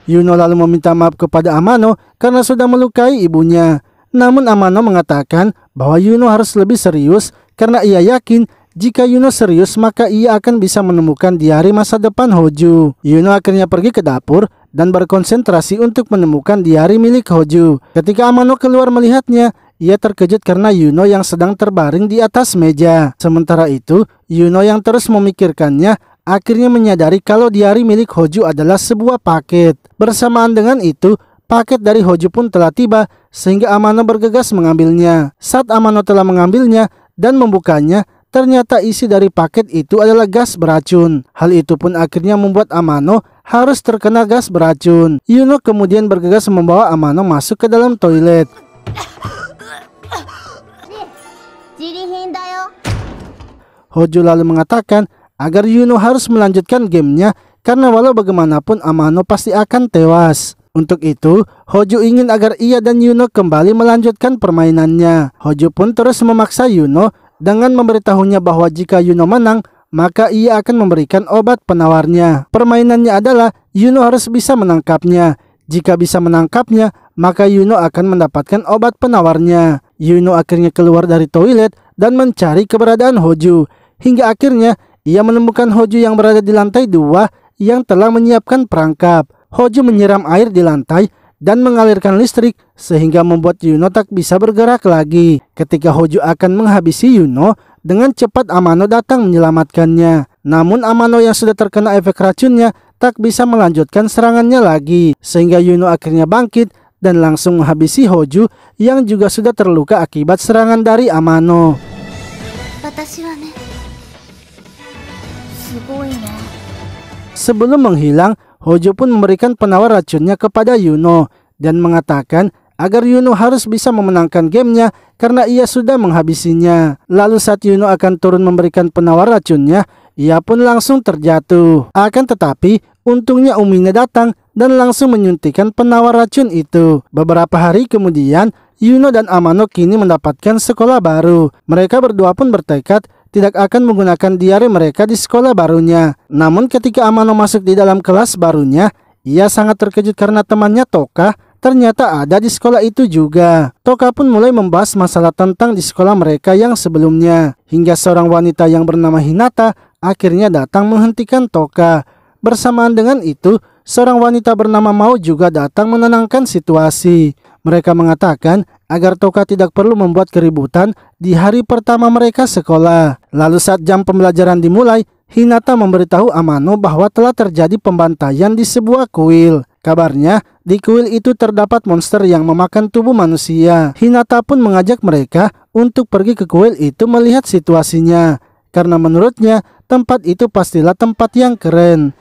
Yuno lalu meminta maaf kepada Amano karena sudah melukai ibunya. Namun Amano mengatakan bahwa Yuno harus lebih serius karena ia yakin jika Yuno serius maka ia akan bisa menemukan di hari masa depan Hojo. Yuno akhirnya pergi ke dapur dan berkonsentrasi untuk menemukan diari milik Hojo. Ketika Amano keluar melihatnya, ia terkejut karena Yuno yang sedang terbaring di atas meja. Sementara itu, Yuno yang terus memikirkannya akhirnya menyadari kalau diari milik Hojo adalah sebuah paket. Bersamaan dengan itu, paket dari Hojo pun telah tiba sehingga Amano bergegas mengambilnya. Saat Amano telah mengambilnya dan membukanya, ternyata isi dari paket itu adalah gas beracun. Hal itu pun akhirnya membuat Amano harus terkena gas beracun. Yuno kemudian bergegas membawa Amano masuk ke dalam toilet. Hojo lalu mengatakan agar Yuno harus melanjutkan gamenya karena walau bagaimanapun Amano pasti akan tewas. Untuk itu, Hojo ingin agar ia dan Yuno kembali melanjutkan permainannya. Hojo pun terus memaksa Yuno dengan memberitahunya bahwa jika Yuno menang, maka ia akan memberikan obat penawarnya. Permainannya adalah Yuno harus bisa menangkapnya. Jika bisa menangkapnya, maka Yuno akan mendapatkan obat penawarnya. Yuno akhirnya keluar dari toilet dan mencari keberadaan Hojo. Hingga akhirnya ia menemukan Hojo yang berada di lantai 2 yang telah menyiapkan perangkap. Hojo menyiram air di lantai dan mengalirkan listrik sehingga membuat Yuno tak bisa bergerak lagi. Ketika Hojo akan menghabisi Yuno, dengan cepat Amano datang menyelamatkannya. Namun Amano yang sudah terkena efek racunnya tak bisa melanjutkan serangannya lagi, sehingga Yuno akhirnya bangkit dan langsung menghabisi Hojo yang juga sudah terluka akibat serangan dari Amano. Sebelum menghilang, Hojo pun memberikan penawar racunnya kepada Yuno dan mengatakan agar Yuno harus bisa memenangkan gamenya karena ia sudah menghabisinya. Lalu saat Yuno akan turun memberikan penawar racunnya, ia pun langsung terjatuh. Akan tetapi, untungnya Umine datang dan langsung menyuntikkan penawar racun itu. Beberapa hari kemudian, Yuno dan Amano kini mendapatkan sekolah baru. Mereka berdua pun bertekad tidak akan menggunakan diari mereka di sekolah barunya. Namun ketika Amano masuk di dalam kelas barunya, ia sangat terkejut karena temannya Toka ternyata ada di sekolah itu juga. Toka pun mulai membahas masalah tentang di sekolah mereka yang sebelumnya. Hingga seorang wanita yang bernama Hinata akhirnya datang menghentikan Toka. Bersamaan dengan itu, seorang wanita bernama Mao juga datang menenangkan situasi. Mereka mengatakan agar Toka tidak perlu membuat keributan di hari pertama mereka sekolah. Lalu saat jam pembelajaran dimulai, Hinata memberitahu Amano bahwa telah terjadi pembantaian di sebuah kuil. Kabarnya, di kuil itu terdapat monster yang memakan tubuh manusia. Hinata pun mengajak mereka untuk pergi ke kuil itu melihat situasinya. Karena menurutnya, tempat itu pastilah tempat yang keren.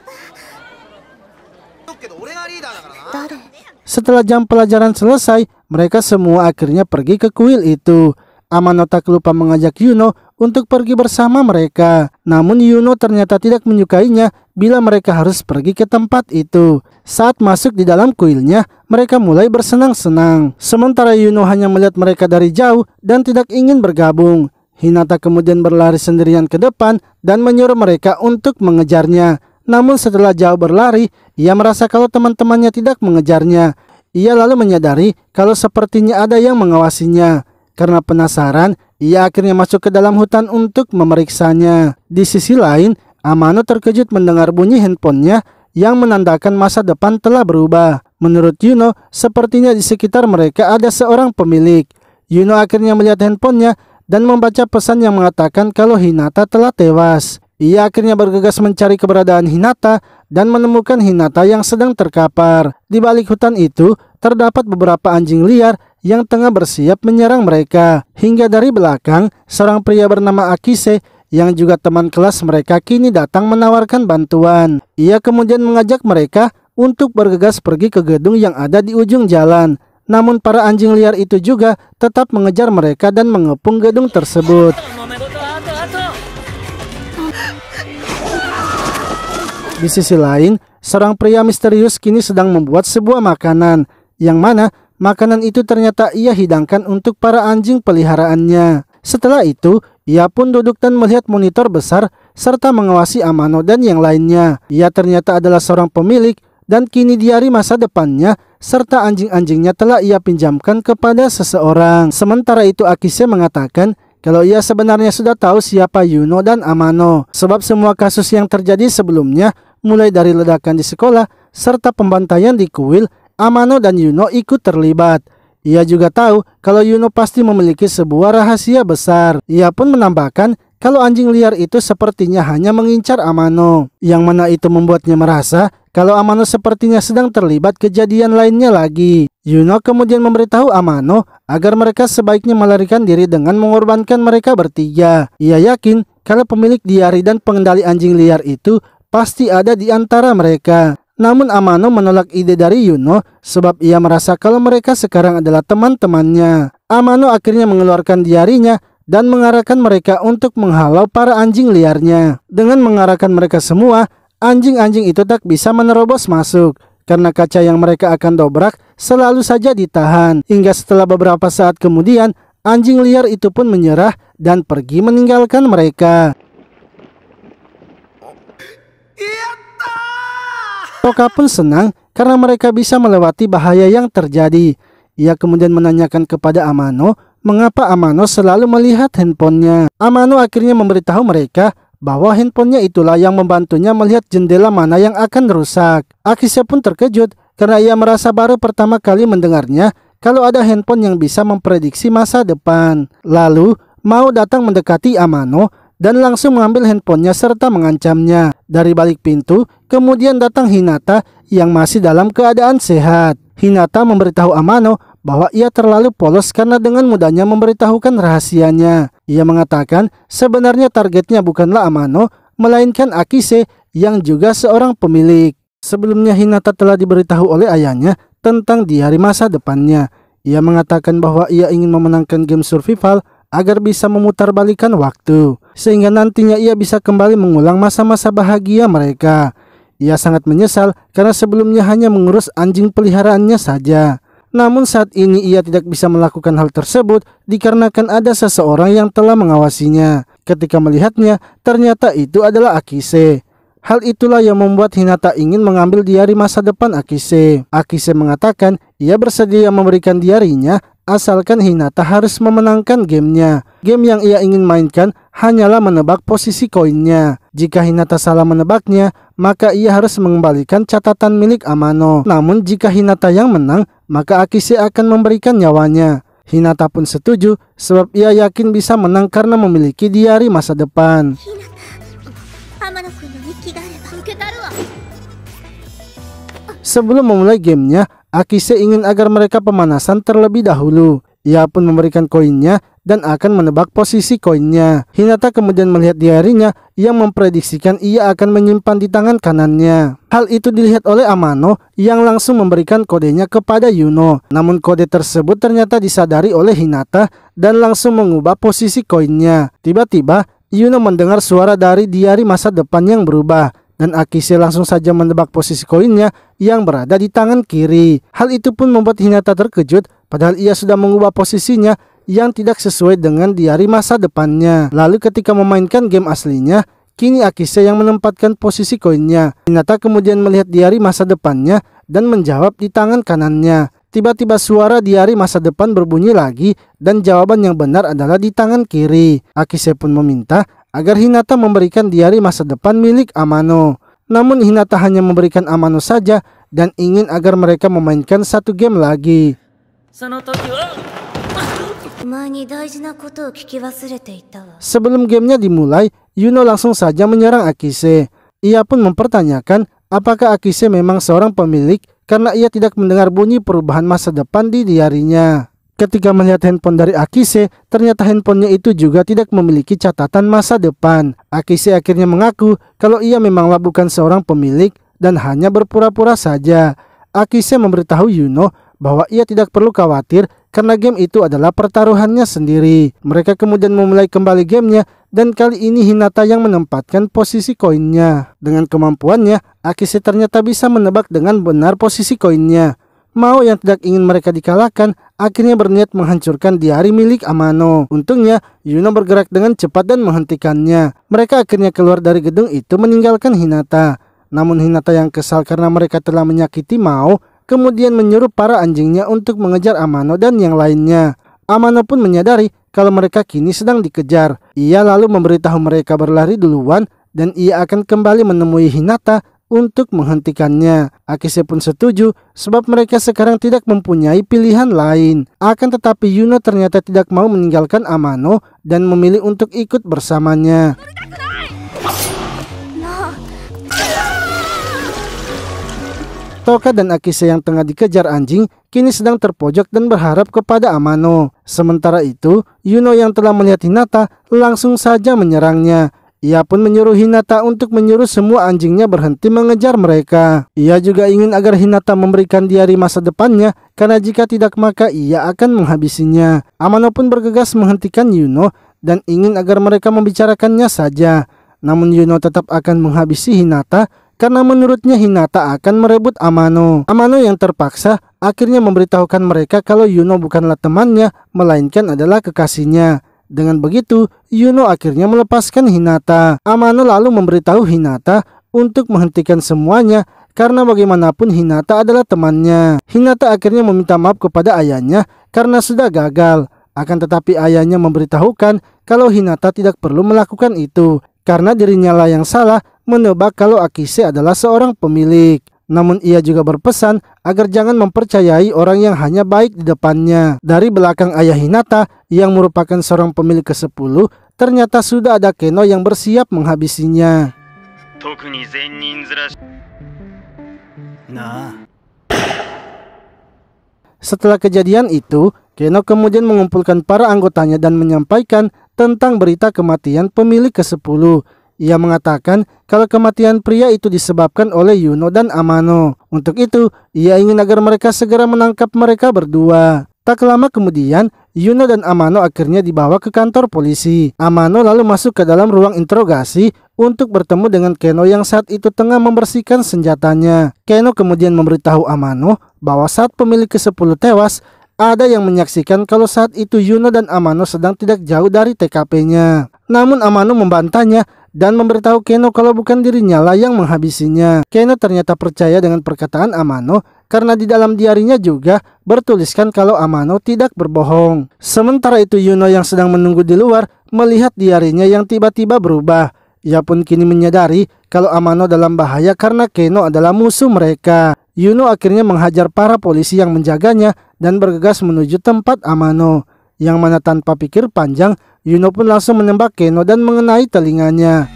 Setelah jam pelajaran selesai, mereka semua akhirnya pergi ke kuil itu. Amano tak lupa mengajak Yuno untuk pergi bersama mereka. Namun Yuno ternyata tidak menyukainya bila mereka harus pergi ke tempat itu. Saat masuk di dalam kuilnya, mereka mulai bersenang-senang. Sementara Yuno hanya melihat mereka dari jauh dan tidak ingin bergabung. Hinata kemudian berlari sendirian ke depan dan menyuruh mereka untuk mengejarnya. Namun setelah jauh berlari, ia merasa kalau teman-temannya tidak mengejarnya. Ia lalu menyadari kalau sepertinya ada yang mengawasinya. Karena penasaran, ia akhirnya masuk ke dalam hutan untuk memeriksanya. Di sisi lain, Amano terkejut mendengar bunyi handphonenya yang menandakan masa depan telah berubah. Menurut Yuno, sepertinya di sekitar mereka ada seorang pemilik. Yuno akhirnya melihat handphonenya dan membaca pesan yang mengatakan kalau Hinata telah tewas. Ia akhirnya bergegas mencari keberadaan Hinata dan menemukan Hinata yang sedang terkapar. Di balik hutan itu, terdapat beberapa anjing liar yang tengah bersiap menyerang mereka. Hingga dari belakang, seorang pria bernama Akise yang juga teman kelas mereka kini datang menawarkan bantuan. Ia kemudian mengajak mereka untuk bergegas pergi ke gedung yang ada di ujung jalan. Namun para anjing liar itu juga tetap mengejar mereka dan mengepung gedung tersebut. Di sisi lain, seorang pria misterius kini sedang membuat sebuah makanan, yang mana makanan itu ternyata ia hidangkan untuk para anjing peliharaannya. Setelah itu, ia pun duduk dan melihat monitor besar serta mengawasi Amano dan yang lainnya. Ia ternyata adalah seorang pemilik dan kini diari masa depannya serta anjing-anjingnya telah ia pinjamkan kepada seseorang. Sementara itu Akise mengatakan kalau ia sebenarnya sudah tahu siapa Yuno dan Amano, sebab semua kasus yang terjadi sebelumnya, mulai dari ledakan di sekolah serta pembantaian di kuil, Amano dan Yuno ikut terlibat. Ia juga tahu kalau Yuno pasti memiliki sebuah rahasia besar. Ia pun menambahkan kalau anjing liar itu sepertinya hanya mengincar Amano, yang mana itu membuatnya merasa kalau Amano sepertinya sedang terlibat kejadian lainnya lagi. Yuno kemudian memberitahu Amano agar mereka sebaiknya melarikan diri dengan mengorbankan mereka bertiga. Ia yakin kalau pemilik diari dan pengendali anjing liar itu pasti ada di antara mereka. Namun Amano menolak ide dari Yuno sebab ia merasa kalau mereka sekarang adalah teman-temannya. Amano akhirnya mengeluarkan diarinya dan mengarahkan mereka untuk menghalau para anjing liarnya. Dengan mengarahkan mereka semua, anjing-anjing itu tak bisa menerobos masuk karena kaca yang mereka akan dobrak selalu saja ditahan. Hingga setelah beberapa saat kemudian, anjing liar itu pun menyerah dan pergi meninggalkan mereka. Toka pun senang karena mereka bisa melewati bahaya yang terjadi. Ia kemudian menanyakan kepada Amano mengapa Amano selalu melihat handphonenya. Amano akhirnya memberitahu mereka bahwa handphonenya itulah yang membantunya melihat jendela mana yang akan rusak. Akise pun terkejut karena ia merasa baru pertama kali mendengarnya kalau ada handphone yang bisa memprediksi masa depan. Lalu mau datang mendekati Amano dan langsung mengambil handphonenya serta mengancamnya. Dari balik pintu, kemudian datang Hinata yang masih dalam keadaan sehat. Hinata memberitahu Amano bahwa ia terlalu polos karena dengan mudahnya memberitahukan rahasianya. Ia mengatakan sebenarnya targetnya bukanlah Amano, melainkan Akise yang juga seorang pemilik. Sebelumnya Hinata telah diberitahu oleh ayahnya tentang diari masa depannya. Ia mengatakan bahwa ia ingin memenangkan game survival agar bisa memutarbalikkan waktu, sehingga nantinya ia bisa kembali mengulang masa-masa bahagia mereka. Ia sangat menyesal karena sebelumnya hanya mengurus anjing peliharaannya saja. Namun saat ini ia tidak bisa melakukan hal tersebut dikarenakan ada seseorang yang telah mengawasinya. Ketika melihatnya, ternyata itu adalah Akise. Hal itulah yang membuat Hinata ingin mengambil diari masa depan Akise. Akise mengatakan ia bersedia memberikan diarinya asalkan Hinata harus memenangkan gamenya. Game yang ia ingin mainkan hanyalah menebak posisi koinnya. Jika Hinata salah menebaknya, maka ia harus mengembalikan catatan milik Amano. Namun jika Hinata yang menang, maka Akise akan memberikan nyawanya. Hinata pun setuju sebab ia yakin bisa menang karena memiliki diari masa depan. Sebelum memulai gamenya, Akise ingin agar mereka pemanasan terlebih dahulu. Ia pun memberikan koinnya dan akan menebak posisi koinnya. Hinata kemudian melihat diarinya yang memprediksikan ia akan menyimpan di tangan kanannya. Hal itu dilihat oleh Amano yang langsung memberikan kodenya kepada Yuno. Namun kode tersebut ternyata disadari oleh Hinata dan langsung mengubah posisi koinnya. Tiba-tiba Yuno mendengar suara dari diari masa depan yang berubah. Dan Akise langsung saja menebak posisi koinnya yang berada di tangan kiri. Hal itu pun membuat Hinata terkejut padahal ia sudah mengubah posisinya yang tidak sesuai dengan diari masa depannya. Lalu ketika memainkan game aslinya, kini Akise yang menempatkan posisi koinnya. Hinata kemudian melihat diari masa depannya dan menjawab di tangan kanannya. Tiba-tiba suara diari masa depan berbunyi lagi dan jawaban yang benar adalah di tangan kiri. Akise pun meminta agar Hinata memberikan diari masa depan milik Amano. Namun Hinata hanya memberikan Amano saja dan ingin agar mereka memainkan satu game lagi. Sebelum gamenya dimulai, Yuno langsung saja menyerang Akise. Ia pun mempertanyakan apakah Akise memang seorang pemilik karena ia tidak mendengar bunyi perubahan masa depan di diarinya. Ketika melihat handphone dari Akise, ternyata handphonenya itu juga tidak memiliki catatan masa depan. Akise akhirnya mengaku kalau ia memanglah bukan seorang pemilik dan hanya berpura-pura saja. Akise memberitahu Yuno bahwa ia tidak perlu khawatir karena game itu adalah pertaruhannya sendiri. Mereka kemudian memulai kembali gamenya dan kali ini Hinata yang menempatkan posisi koinnya. Dengan kemampuannya, Akise ternyata bisa menebak dengan benar posisi koinnya. Mao yang tidak ingin mereka dikalahkan akhirnya berniat menghancurkan diari milik Amano. Untungnya Yuno bergerak dengan cepat dan menghentikannya. Mereka akhirnya keluar dari gedung itu meninggalkan Hinata. Namun Hinata yang kesal karena mereka telah menyakiti Mao kemudian menyuruh para anjingnya untuk mengejar Amano dan yang lainnya. Amano pun menyadari kalau mereka kini sedang dikejar. Ia lalu memberitahu mereka berlari duluan dan ia akan kembali menemui Hinata untuk menghentikannya. Akise pun setuju sebab mereka sekarang tidak mempunyai pilihan lain. Akan tetapi Yuno ternyata tidak mau meninggalkan Amano dan memilih untuk ikut bersamanya. Toka dan Akise yang tengah dikejar anjing kini sedang terpojok dan berharap kepada Amano. Sementara itu, Yuno yang telah melihat Hinata langsung saja menyerangnya. Ia pun menyuruh Hinata untuk menyuruh semua anjingnya berhenti mengejar mereka. Ia juga ingin agar Hinata memberikan diari masa depannya karena jika tidak maka ia akan menghabisinya. Amano pun bergegas menghentikan Yuno dan ingin agar mereka membicarakannya saja. Namun Yuno tetap akan menghabisi Hinata karena menurutnya Hinata akan merebut Amano. Amano yang terpaksa akhirnya memberitahukan mereka kalau Yuno bukanlah temannya, melainkan adalah kekasihnya. Dengan begitu, Yuno akhirnya melepaskan Hinata. Amano lalu memberitahu Hinata untuk menghentikan semuanya karena bagaimanapun Hinata adalah temannya. Hinata akhirnya meminta maaf kepada ayahnya karena sudah gagal. Akan tetapi ayahnya memberitahukan kalau Hinata tidak perlu melakukan itu karena dirinya lah yang salah menebak kalau Akise adalah seorang pemilik. Namun ia juga berpesan agar jangan mempercayai orang yang hanya baik di depannya. Dari belakang ayah Hinata yang merupakan seorang pemilik ke-10, ternyata sudah ada Keno yang bersiap menghabisinya. Setelah kejadian itu, Keno kemudian mengumpulkan para anggotanya dan menyampaikan tentang berita kematian pemilik ke-10. Ia mengatakan kalau kematian pria itu disebabkan oleh Yuno dan Amano. Untuk itu, ia ingin agar mereka segera menangkap mereka berdua. Tak lama kemudian, Yuno dan Amano akhirnya dibawa ke kantor polisi. Amano lalu masuk ke dalam ruang interogasi untuk bertemu dengan Keno yang saat itu tengah membersihkan senjatanya. Keno kemudian memberitahu Amano bahwa saat pemilik ke-10 tewas, ada yang menyaksikan kalau saat itu Yuno dan Amano sedang tidak jauh dari TKP-nya. Namun Amano membantahnya dan memberitahu Keno kalau bukan dirinya lah yang menghabisinya. Keno ternyata percaya dengan perkataan Amano karena di dalam diarinya juga bertuliskan kalau Amano tidak berbohong. Sementara itu Yuno yang sedang menunggu di luar melihat diarinya yang tiba-tiba berubah. Ia pun kini menyadari kalau Amano dalam bahaya karena Keno adalah musuh mereka. Yuno akhirnya menghajar para polisi yang menjaganya dan bergegas menuju tempat Amano. Yang mana tanpa pikir panjang, Yuno pun langsung menembak Keno dan mengenai telinganya.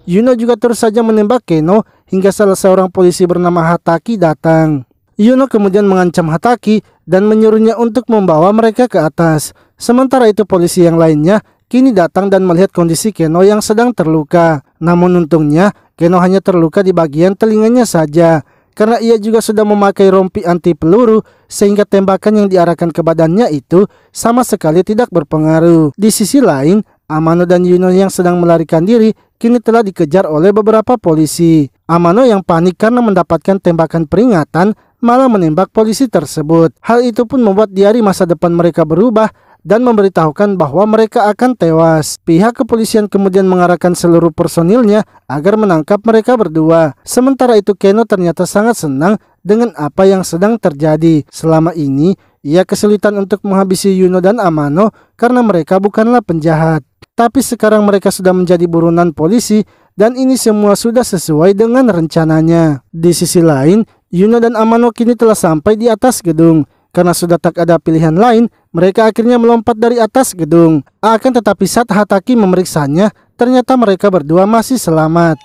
Yuno juga terus saja menembak Keno hingga salah seorang polisi bernama Hataki datang. Yuno kemudian mengancam Hataki dan menyuruhnya untuk membawa mereka ke atas. Sementara itu polisi yang lainnya kini datang dan melihat kondisi Keno yang sedang terluka. Namun untungnya Keno hanya terluka di bagian telinganya saja. Karena ia juga sudah memakai rompi anti peluru sehingga tembakan yang diarahkan ke badannya itu sama sekali tidak berpengaruh. Di sisi lain, Amano dan Yuno yang sedang melarikan diri kini telah dikejar oleh beberapa polisi. Amano yang panik karena mendapatkan tembakan peringatan malah menembak polisi tersebut. Hal itu pun membuat di hari masa depan mereka berubah dan memberitahukan bahwa mereka akan tewas. Pihak kepolisian kemudian mengarahkan seluruh personilnya agar menangkap mereka berdua. Sementara itu Keno ternyata sangat senang dengan apa yang sedang terjadi. Selama ini ia kesulitan untuk menghabisi Yuno dan Amano karena mereka bukanlah penjahat. Tapi sekarang mereka sudah menjadi buronan polisi dan ini semua sudah sesuai dengan rencananya. Di sisi lain, Yuno dan Amano kini telah sampai di atas gedung. Karena sudah tak ada pilihan lain, mereka akhirnya melompat dari atas gedung. Akan tetapi saat Hataki memeriksanya, ternyata mereka berdua masih selamat.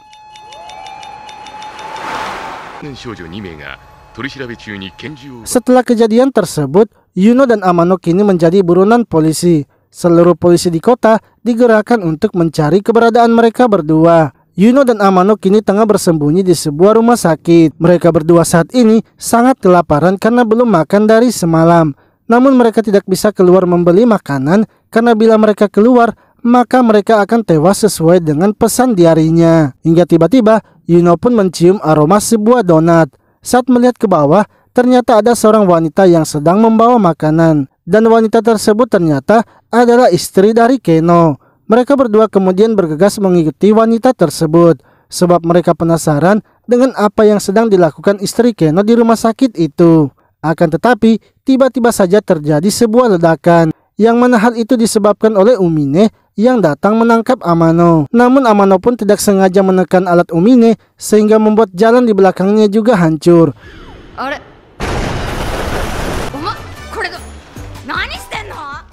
Setelah kejadian tersebut, Yuno dan Amano kini menjadi buronan polisi. Seluruh polisi di kota digerakkan untuk mencari keberadaan mereka berdua. Yuno dan Amano kini tengah bersembunyi di sebuah rumah sakit. Mereka berdua saat ini sangat kelaparan karena belum makan dari semalam. Namun mereka tidak bisa keluar membeli makanan karena bila mereka keluar maka mereka akan tewas sesuai dengan pesan diarinya. Hingga tiba-tiba Yuno pun mencium aroma sebuah donat. Saat melihat ke bawah, ternyata ada seorang wanita yang sedang membawa makanan. Dan wanita tersebut ternyata adalah istri dari Keno. Mereka berdua kemudian bergegas mengikuti wanita tersebut sebab mereka penasaran dengan apa yang sedang dilakukan istri Keno di rumah sakit itu. Akan tetapi tiba-tiba saja terjadi sebuah ledakan yang mana hal itu disebabkan oleh Umine yang datang menangkap Amano. Namun Amano pun tidak sengaja menekan alat Umine sehingga membuat jalan di belakangnya juga hancur.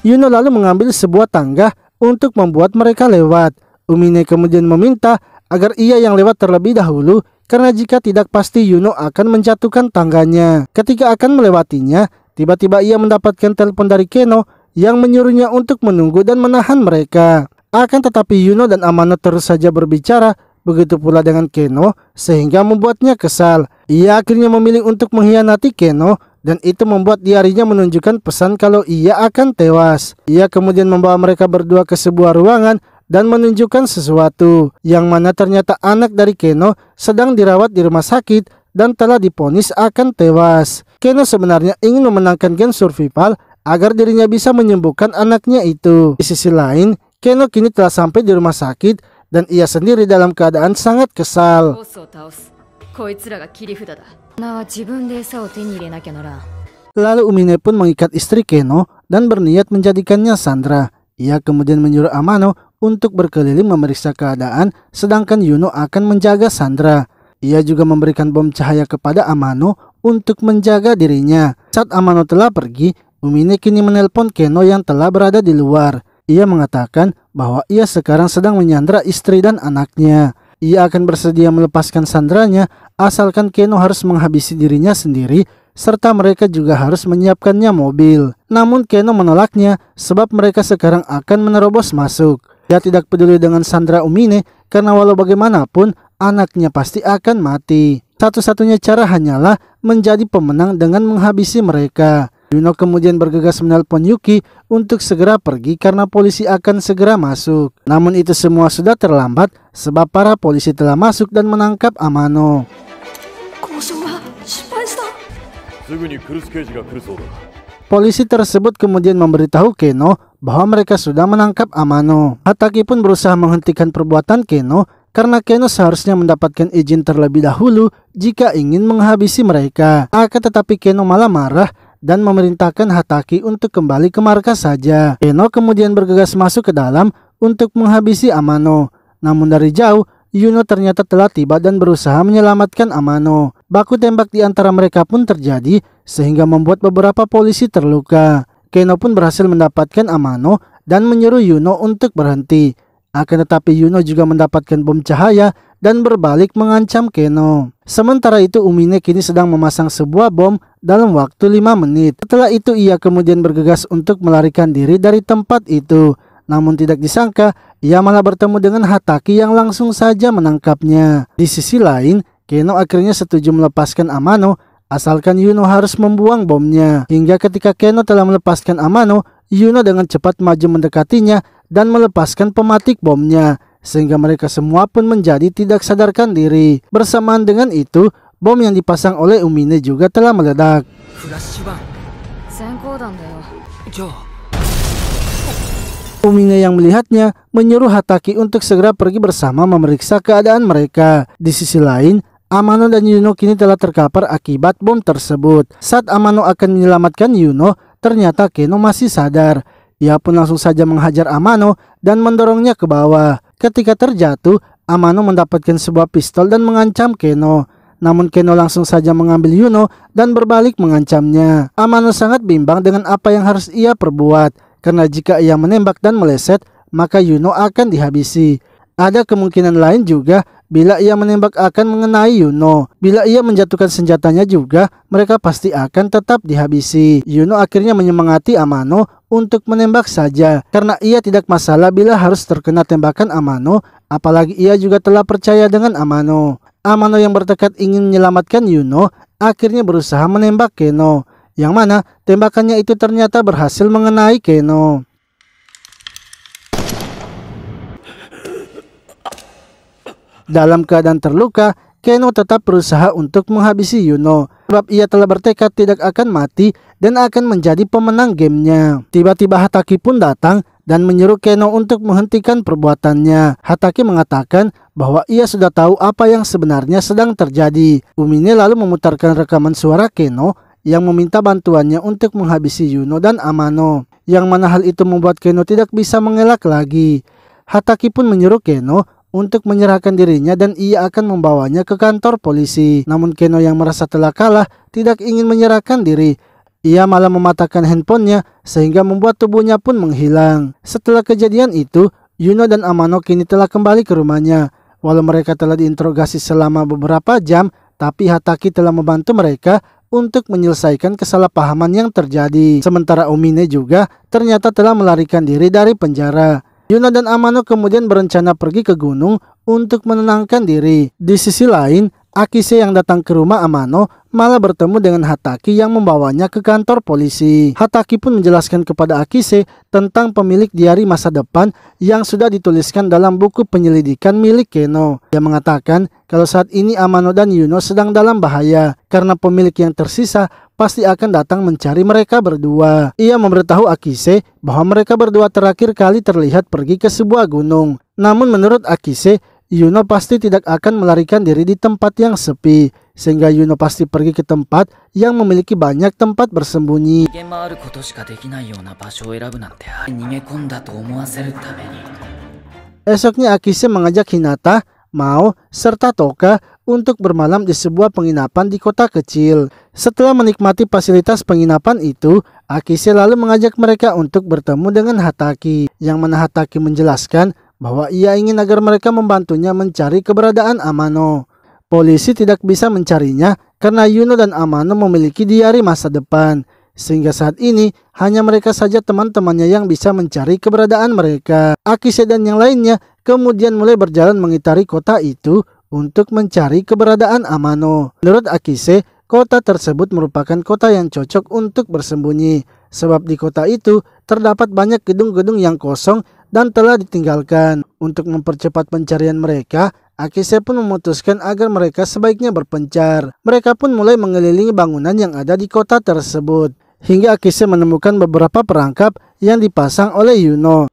Yuno lalu mengambil sebuah tangga untuk membuat mereka lewat. Umine kemudian meminta agar ia yang lewat terlebih dahulu karena jika tidak pasti Yuno akan menjatuhkan tangganya. Ketika akan melewatinya, tiba-tiba ia mendapatkan telepon dari Keno yang menyuruhnya untuk menunggu dan menahan mereka. Akan tetapi Yuno dan Amano terus saja berbicara, begitu pula dengan Keno sehingga membuatnya kesal. Ia akhirnya memilih untuk mengkhianati Keno dan itu membuat diarinya menunjukkan pesan kalau ia akan tewas. Ia kemudian membawa mereka berdua ke sebuah ruangan dan menunjukkan sesuatu yang mana ternyata anak dari Keno sedang dirawat di rumah sakit dan telah divonis akan tewas. Keno sebenarnya ingin memenangkan game survival agar dirinya bisa menyembuhkan anaknya itu. Di sisi lain, Keno kini telah sampai di rumah sakit dan ia sendiri dalam keadaan sangat kesal. Lalu Umine pun mengikat istri Keno dan berniat menjadikannya sandera. Ia kemudian menyuruh Amano untuk berkeliling memeriksa keadaan, sedangkan Yuno akan menjaga Sandra. Ia juga memberikan bom cahaya kepada Amano untuk menjaga dirinya. Saat Amano telah pergi, Umine kini menelpon Keno yang telah berada di luar. Ia mengatakan bahwa ia sekarang sedang menyandra istri dan anaknya. Ia akan bersedia melepaskan sandranya asalkan Keno harus menghabisi dirinya sendiri serta mereka juga harus menyiapkannya mobil. Namun Keno menolaknya sebab mereka sekarang akan menerobos masuk. Dia tidak peduli dengan sandra Umine karena walau bagaimanapun anaknya pasti akan mati. Satu-satunya cara hanyalah menjadi pemenang dengan menghabisi mereka. Yuno kemudian bergegas menelpon Yuki untuk segera pergi karena polisi akan segera masuk. Namun itu semua sudah terlambat sebab para polisi telah masuk dan menangkap Amano. Polisi tersebut kemudian memberitahu Keno bahwa mereka sudah menangkap Amano. Hataki pun berusaha menghentikan perbuatan Keno karena Keno seharusnya mendapatkan izin terlebih dahulu jika ingin menghabisi mereka. Akan tetapi Keno malah marah dan memerintahkan Hataki untuk kembali ke markas saja. Keno kemudian bergegas masuk ke dalam untuk menghabisi Amano. Namun dari jauh, Yuno ternyata telah tiba dan berusaha menyelamatkan Amano. Baku tembak di antara mereka pun terjadi sehingga membuat beberapa polisi terluka. Keno pun berhasil mendapatkan Amano dan menyuruh Yuno untuk berhenti. Akan tetapi Yuno juga mendapatkan bom cahaya dan berbalik mengancam Keno. Sementara itu Umine kini sedang memasang sebuah bom dalam waktu 5 menit. Setelah itu ia kemudian bergegas untuk melarikan diri dari tempat itu. Namun tidak disangka ia malah bertemu dengan Hataki yang langsung saja menangkapnya. Di sisi lain, Keno akhirnya setuju melepaskan Amano asalkan Yuno harus membuang bomnya. Hingga ketika Keno telah melepaskan Amano, Yuno dengan cepat maju mendekatinya dan melepaskan pematik bomnya. sehingga mereka semua pun menjadi tidak sadarkan diri. Bersamaan dengan itu, bom yang dipasang oleh Umine juga telah meledak. Umine yang melihatnya menyuruh Hataki untuk segera pergi bersama memeriksa keadaan mereka. Di sisi lain, Amano dan Yuno kini telah terkapar akibat bom tersebut. Saat Amano akan menyelamatkan Yuno, ternyata Keno masih sadar. Ia pun langsung saja menghajar Amano dan mendorongnya ke bawah. Ketika terjatuh, Amano mendapatkan sebuah pistol dan mengancam Keno. Namun Keno langsung saja mengambil Yuno dan berbalik mengancamnya. Amano sangat bimbang dengan apa yang harus ia perbuat, karena jika ia menembak dan meleset, maka Yuno akan dihabisi. Ada kemungkinan lain juga bila ia menembak akan mengenai Yuno. Bila ia menjatuhkan senjatanya juga, mereka pasti akan tetap dihabisi. Yuno akhirnya menyemangati Amano untuk menembak saja, karena ia tidak masalah bila harus terkena tembakan Amano, apalagi ia juga telah percaya dengan Amano. Amano yang bertekad ingin menyelamatkan Yuno akhirnya berusaha menembak Keno, yang mana tembakannya itu ternyata berhasil mengenai Keno. Dalam keadaan terluka, Keno tetap berusaha untuk menghabisi Yuno, sebab ia telah bertekad tidak akan mati dan akan menjadi pemenang gamenya. Tiba-tiba Hataki pun datang dan menyuruh Keno untuk menghentikan perbuatannya. Hataki mengatakan bahwa ia sudah tahu apa yang sebenarnya sedang terjadi. Umine lalu memutarkan rekaman suara Keno yang meminta bantuannya untuk menghabisi Yuno dan Amano, yang mana hal itu membuat Keno tidak bisa mengelak lagi. Hataki pun menyuruh Keno untuk menyerahkan dirinya dan ia akan membawanya ke kantor polisi. Namun Keno yang merasa telah kalah tidak ingin menyerahkan diri. Ia malah mematahkan handphonenya sehingga membuat tubuhnya pun menghilang. Setelah kejadian itu, Yuno dan Amano kini telah kembali ke rumahnya. Walau mereka telah diinterogasi selama beberapa jam, tapi Hataki telah membantu mereka untuk menyelesaikan kesalahpahaman yang terjadi. Sementara Umine juga ternyata telah melarikan diri dari penjara. Yuno dan Amano kemudian berencana pergi ke gunung untuk menenangkan diri. Di sisi lain, Akise yang datang ke rumah Amano malah bertemu dengan Hataki yang membawanya ke kantor polisi. Hataki pun menjelaskan kepada Akise tentang pemilik diari masa depan yang sudah dituliskan dalam buku penyelidikan milik Keno. Dia mengatakan kalau saat ini Amano dan Yuno sedang dalam bahaya karena pemilik yang tersisa pasti akan datang mencari mereka berdua. Ia memberitahu Akise bahwa mereka berdua terakhir kali terlihat pergi ke sebuah gunung. Namun menurut Akise, Yuno pasti tidak akan melarikan diri di tempat yang sepi, sehingga Yuno pasti pergi ke tempat yang memiliki banyak tempat bersembunyi. Esoknya Akise mengajak Hinata, Mao, serta Toka untuk bermalam di sebuah penginapan di kota kecil. Setelah menikmati fasilitas penginapan itu, Akise lalu mengajak mereka untuk bertemu dengan Hataki, yang mana Hataki menjelaskan bahwa ia ingin agar mereka membantunya mencari keberadaan Amano. Polisi tidak bisa mencarinya karena Yuno dan Amano memiliki diari masa depan, sehingga saat ini hanya mereka saja teman-temannya yang bisa mencari keberadaan mereka. Akise dan yang lainnya kemudian mulai berjalan mengitari kota itu untuk mencari keberadaan Amano. Menurut Akise, kota tersebut merupakan kota yang cocok untuk bersembunyi, sebab di kota itu terdapat banyak gedung-gedung yang kosong dan telah ditinggalkan. Untuk mempercepat pencarian mereka, Akise pun memutuskan agar mereka sebaiknya berpencar. Mereka pun mulai mengelilingi bangunan yang ada di kota tersebut, hingga Akise menemukan beberapa perangkap yang dipasang oleh Yuno.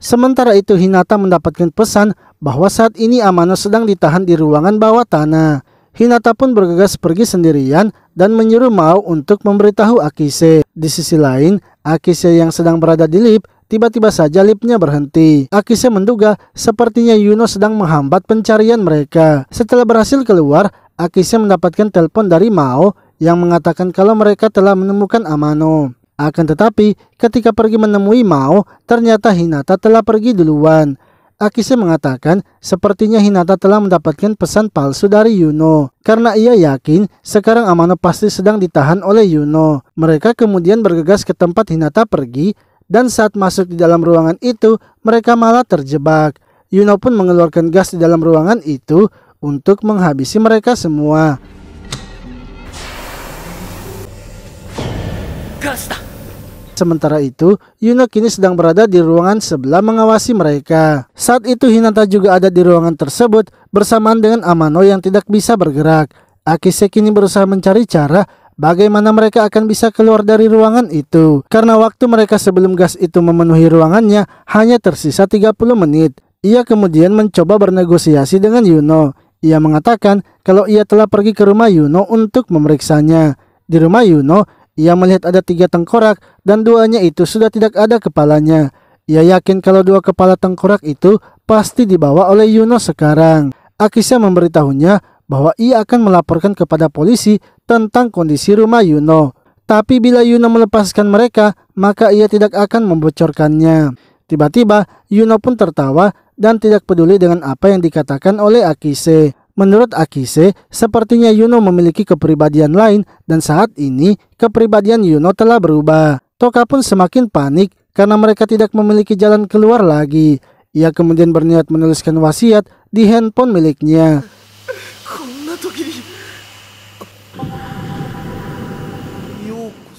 Sementara itu Hinata mendapatkan pesan bahwa saat ini Amano sedang ditahan di ruangan bawah tanah. Hinata pun bergegas pergi sendirian dan menyuruh Mao untuk memberitahu Akise. Di sisi lain, Akise yang sedang berada di lift, tiba-tiba saja liftnya berhenti. Akise menduga sepertinya Yuno sedang menghambat pencarian mereka. Setelah berhasil keluar, Akise mendapatkan telepon dari Mao yang mengatakan kalau mereka telah menemukan Amano. Akan tetapi, ketika pergi menemui Mao, ternyata Hinata telah pergi duluan. Akise mengatakan sepertinya Hinata telah mendapatkan pesan palsu dari Yuno, karena ia yakin sekarang Amano pasti sedang ditahan oleh Yuno. Mereka kemudian bergegas ke tempat Hinata pergi, dan saat masuk di dalam ruangan itu mereka malah terjebak. Yuno pun mengeluarkan gas di dalam ruangan itu untuk menghabisi mereka semua. Sementara itu, Yuno kini sedang berada di ruangan sebelah mengawasi mereka. Saat itu Hinata juga ada di ruangan tersebut bersamaan dengan Amano yang tidak bisa bergerak. Akise kini berusaha mencari cara bagaimana mereka akan bisa keluar dari ruangan itu. Karena waktu mereka sebelum gas itu memenuhi ruangannya hanya tersisa 30 menit. Ia kemudian mencoba bernegosiasi dengan Yuno. Ia mengatakan kalau ia telah pergi ke rumah Yuno untuk memeriksanya. Di rumah Yuno, ia melihat ada 3 tengkorak dan 2-nya itu sudah tidak ada kepalanya. Ia yakin kalau 2 kepala tengkorak itu pasti dibawa oleh Yuno sekarang. Akise memberitahunya bahwa ia akan melaporkan kepada polisi tentang kondisi rumah Yuno. Tapi bila Yuno melepaskan mereka, maka ia tidak akan membocorkannya. Tiba-tiba, Yuno pun tertawa dan tidak peduli dengan apa yang dikatakan oleh Akise. Menurut Akise, sepertinya Yuno memiliki kepribadian lain dan saat ini kepribadian Yuno telah berubah. Toka pun semakin panik karena mereka tidak memiliki jalan keluar lagi. Ia kemudian berniat menuliskan wasiat di handphone miliknya.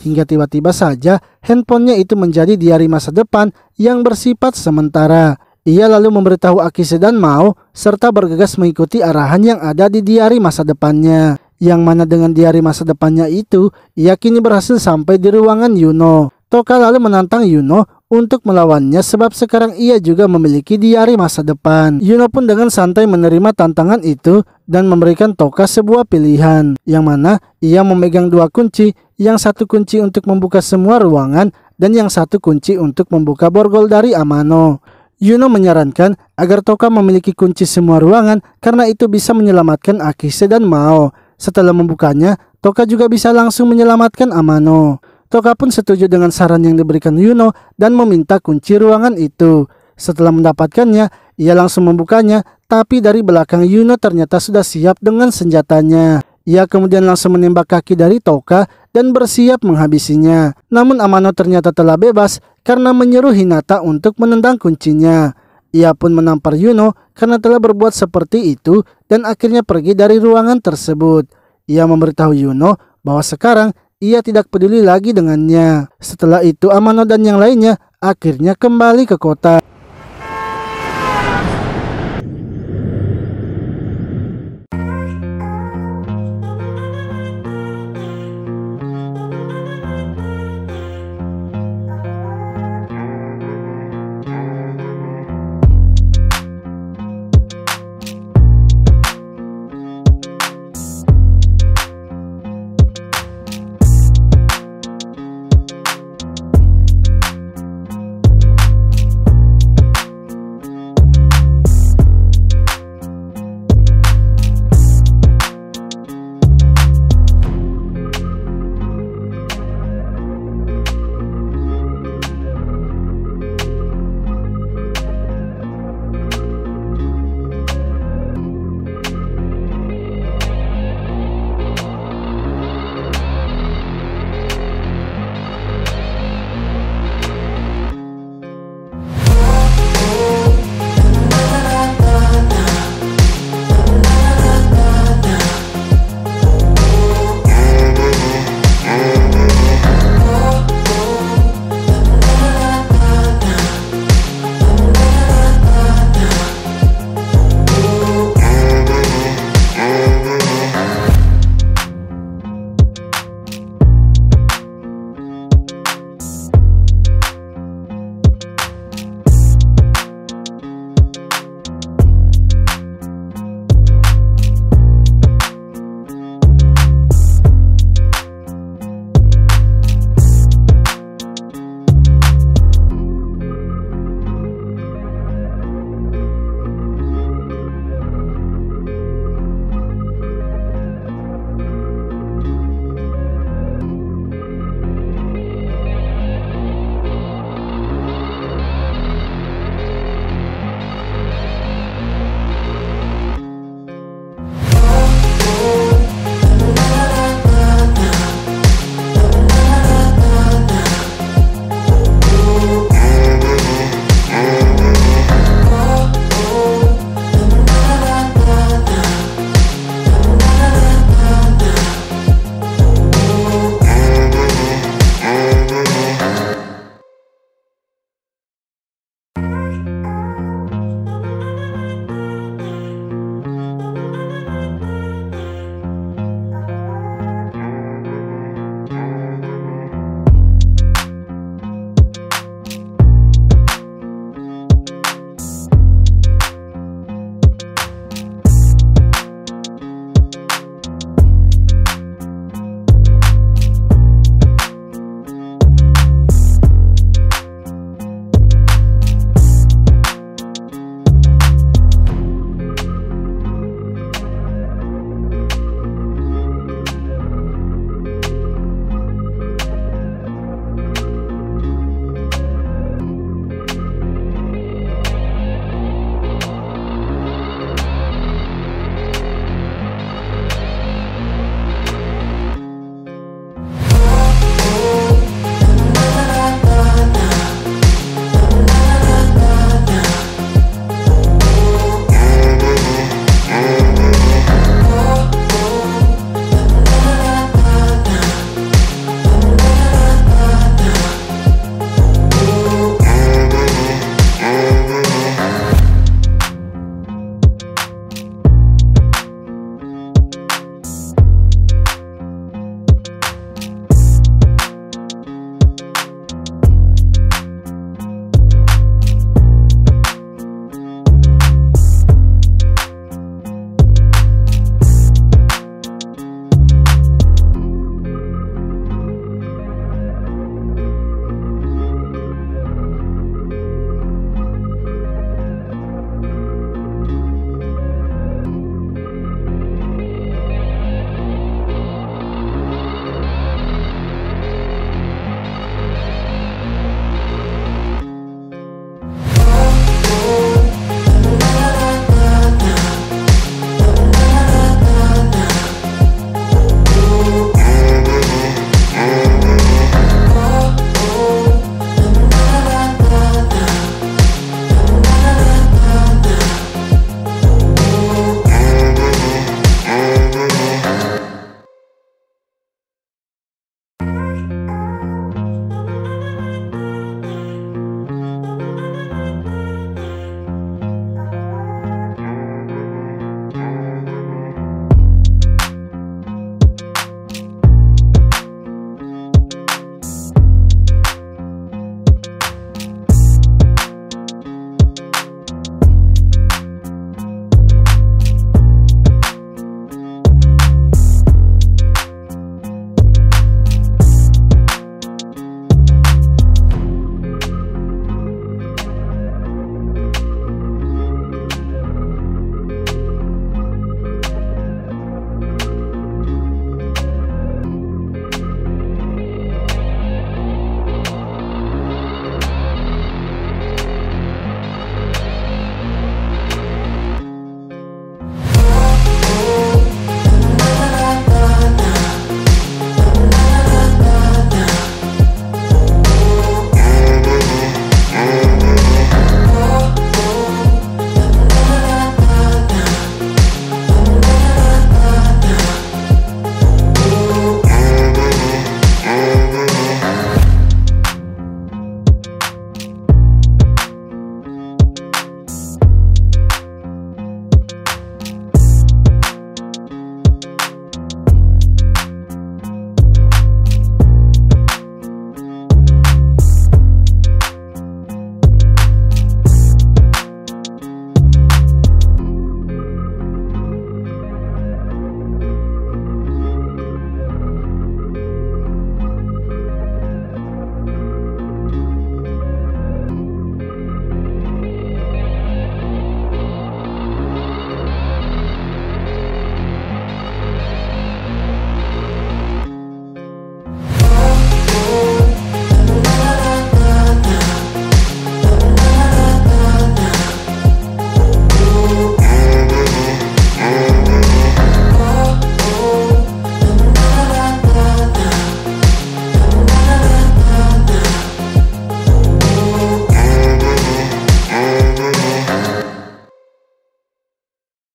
Hingga tiba-tiba saja handphonenya itu menjadi diari masa depan yang bersifat sementara. Ia lalu memberitahu Akise dan Mao serta bergegas mengikuti arahan yang ada di diari masa depannya. Yang mana dengan diari masa depannya itu, ia kini berhasil sampai di ruangan Yuno. Toka lalu menantang Yuno untuk melawannya sebab sekarang ia juga memiliki diari masa depan. Yuno pun dengan santai menerima tantangan itu dan memberikan Toka sebuah pilihan. Yang mana ia memegang 2 kunci, yang satu kunci untuk membuka semua ruangan dan yang satu kunci untuk membuka borgol dari Amano. Yuno menyarankan agar Toka memiliki kunci semua ruangan karena itu bisa menyelamatkan Akise dan Mao. Setelah membukanya, Toka juga bisa langsung menyelamatkan Amano. Toka pun setuju dengan saran yang diberikan Yuno dan meminta kunci ruangan itu. Setelah mendapatkannya, ia langsung membukanya, tapi dari belakang Yuno ternyata sudah siap dengan senjatanya. Ia kemudian langsung menembak kaki dari Toka dan bersiap menghabisinya. Namun Amano ternyata telah bebas karena menyuruh Hinata untuk menendang kuncinya. Ia pun menampar Yuno karena telah berbuat seperti itu dan akhirnya pergi dari ruangan tersebut. Ia memberitahu Yuno bahwa sekarang ia tidak peduli lagi dengannya. Setelah itu Amano dan yang lainnya akhirnya kembali ke kota.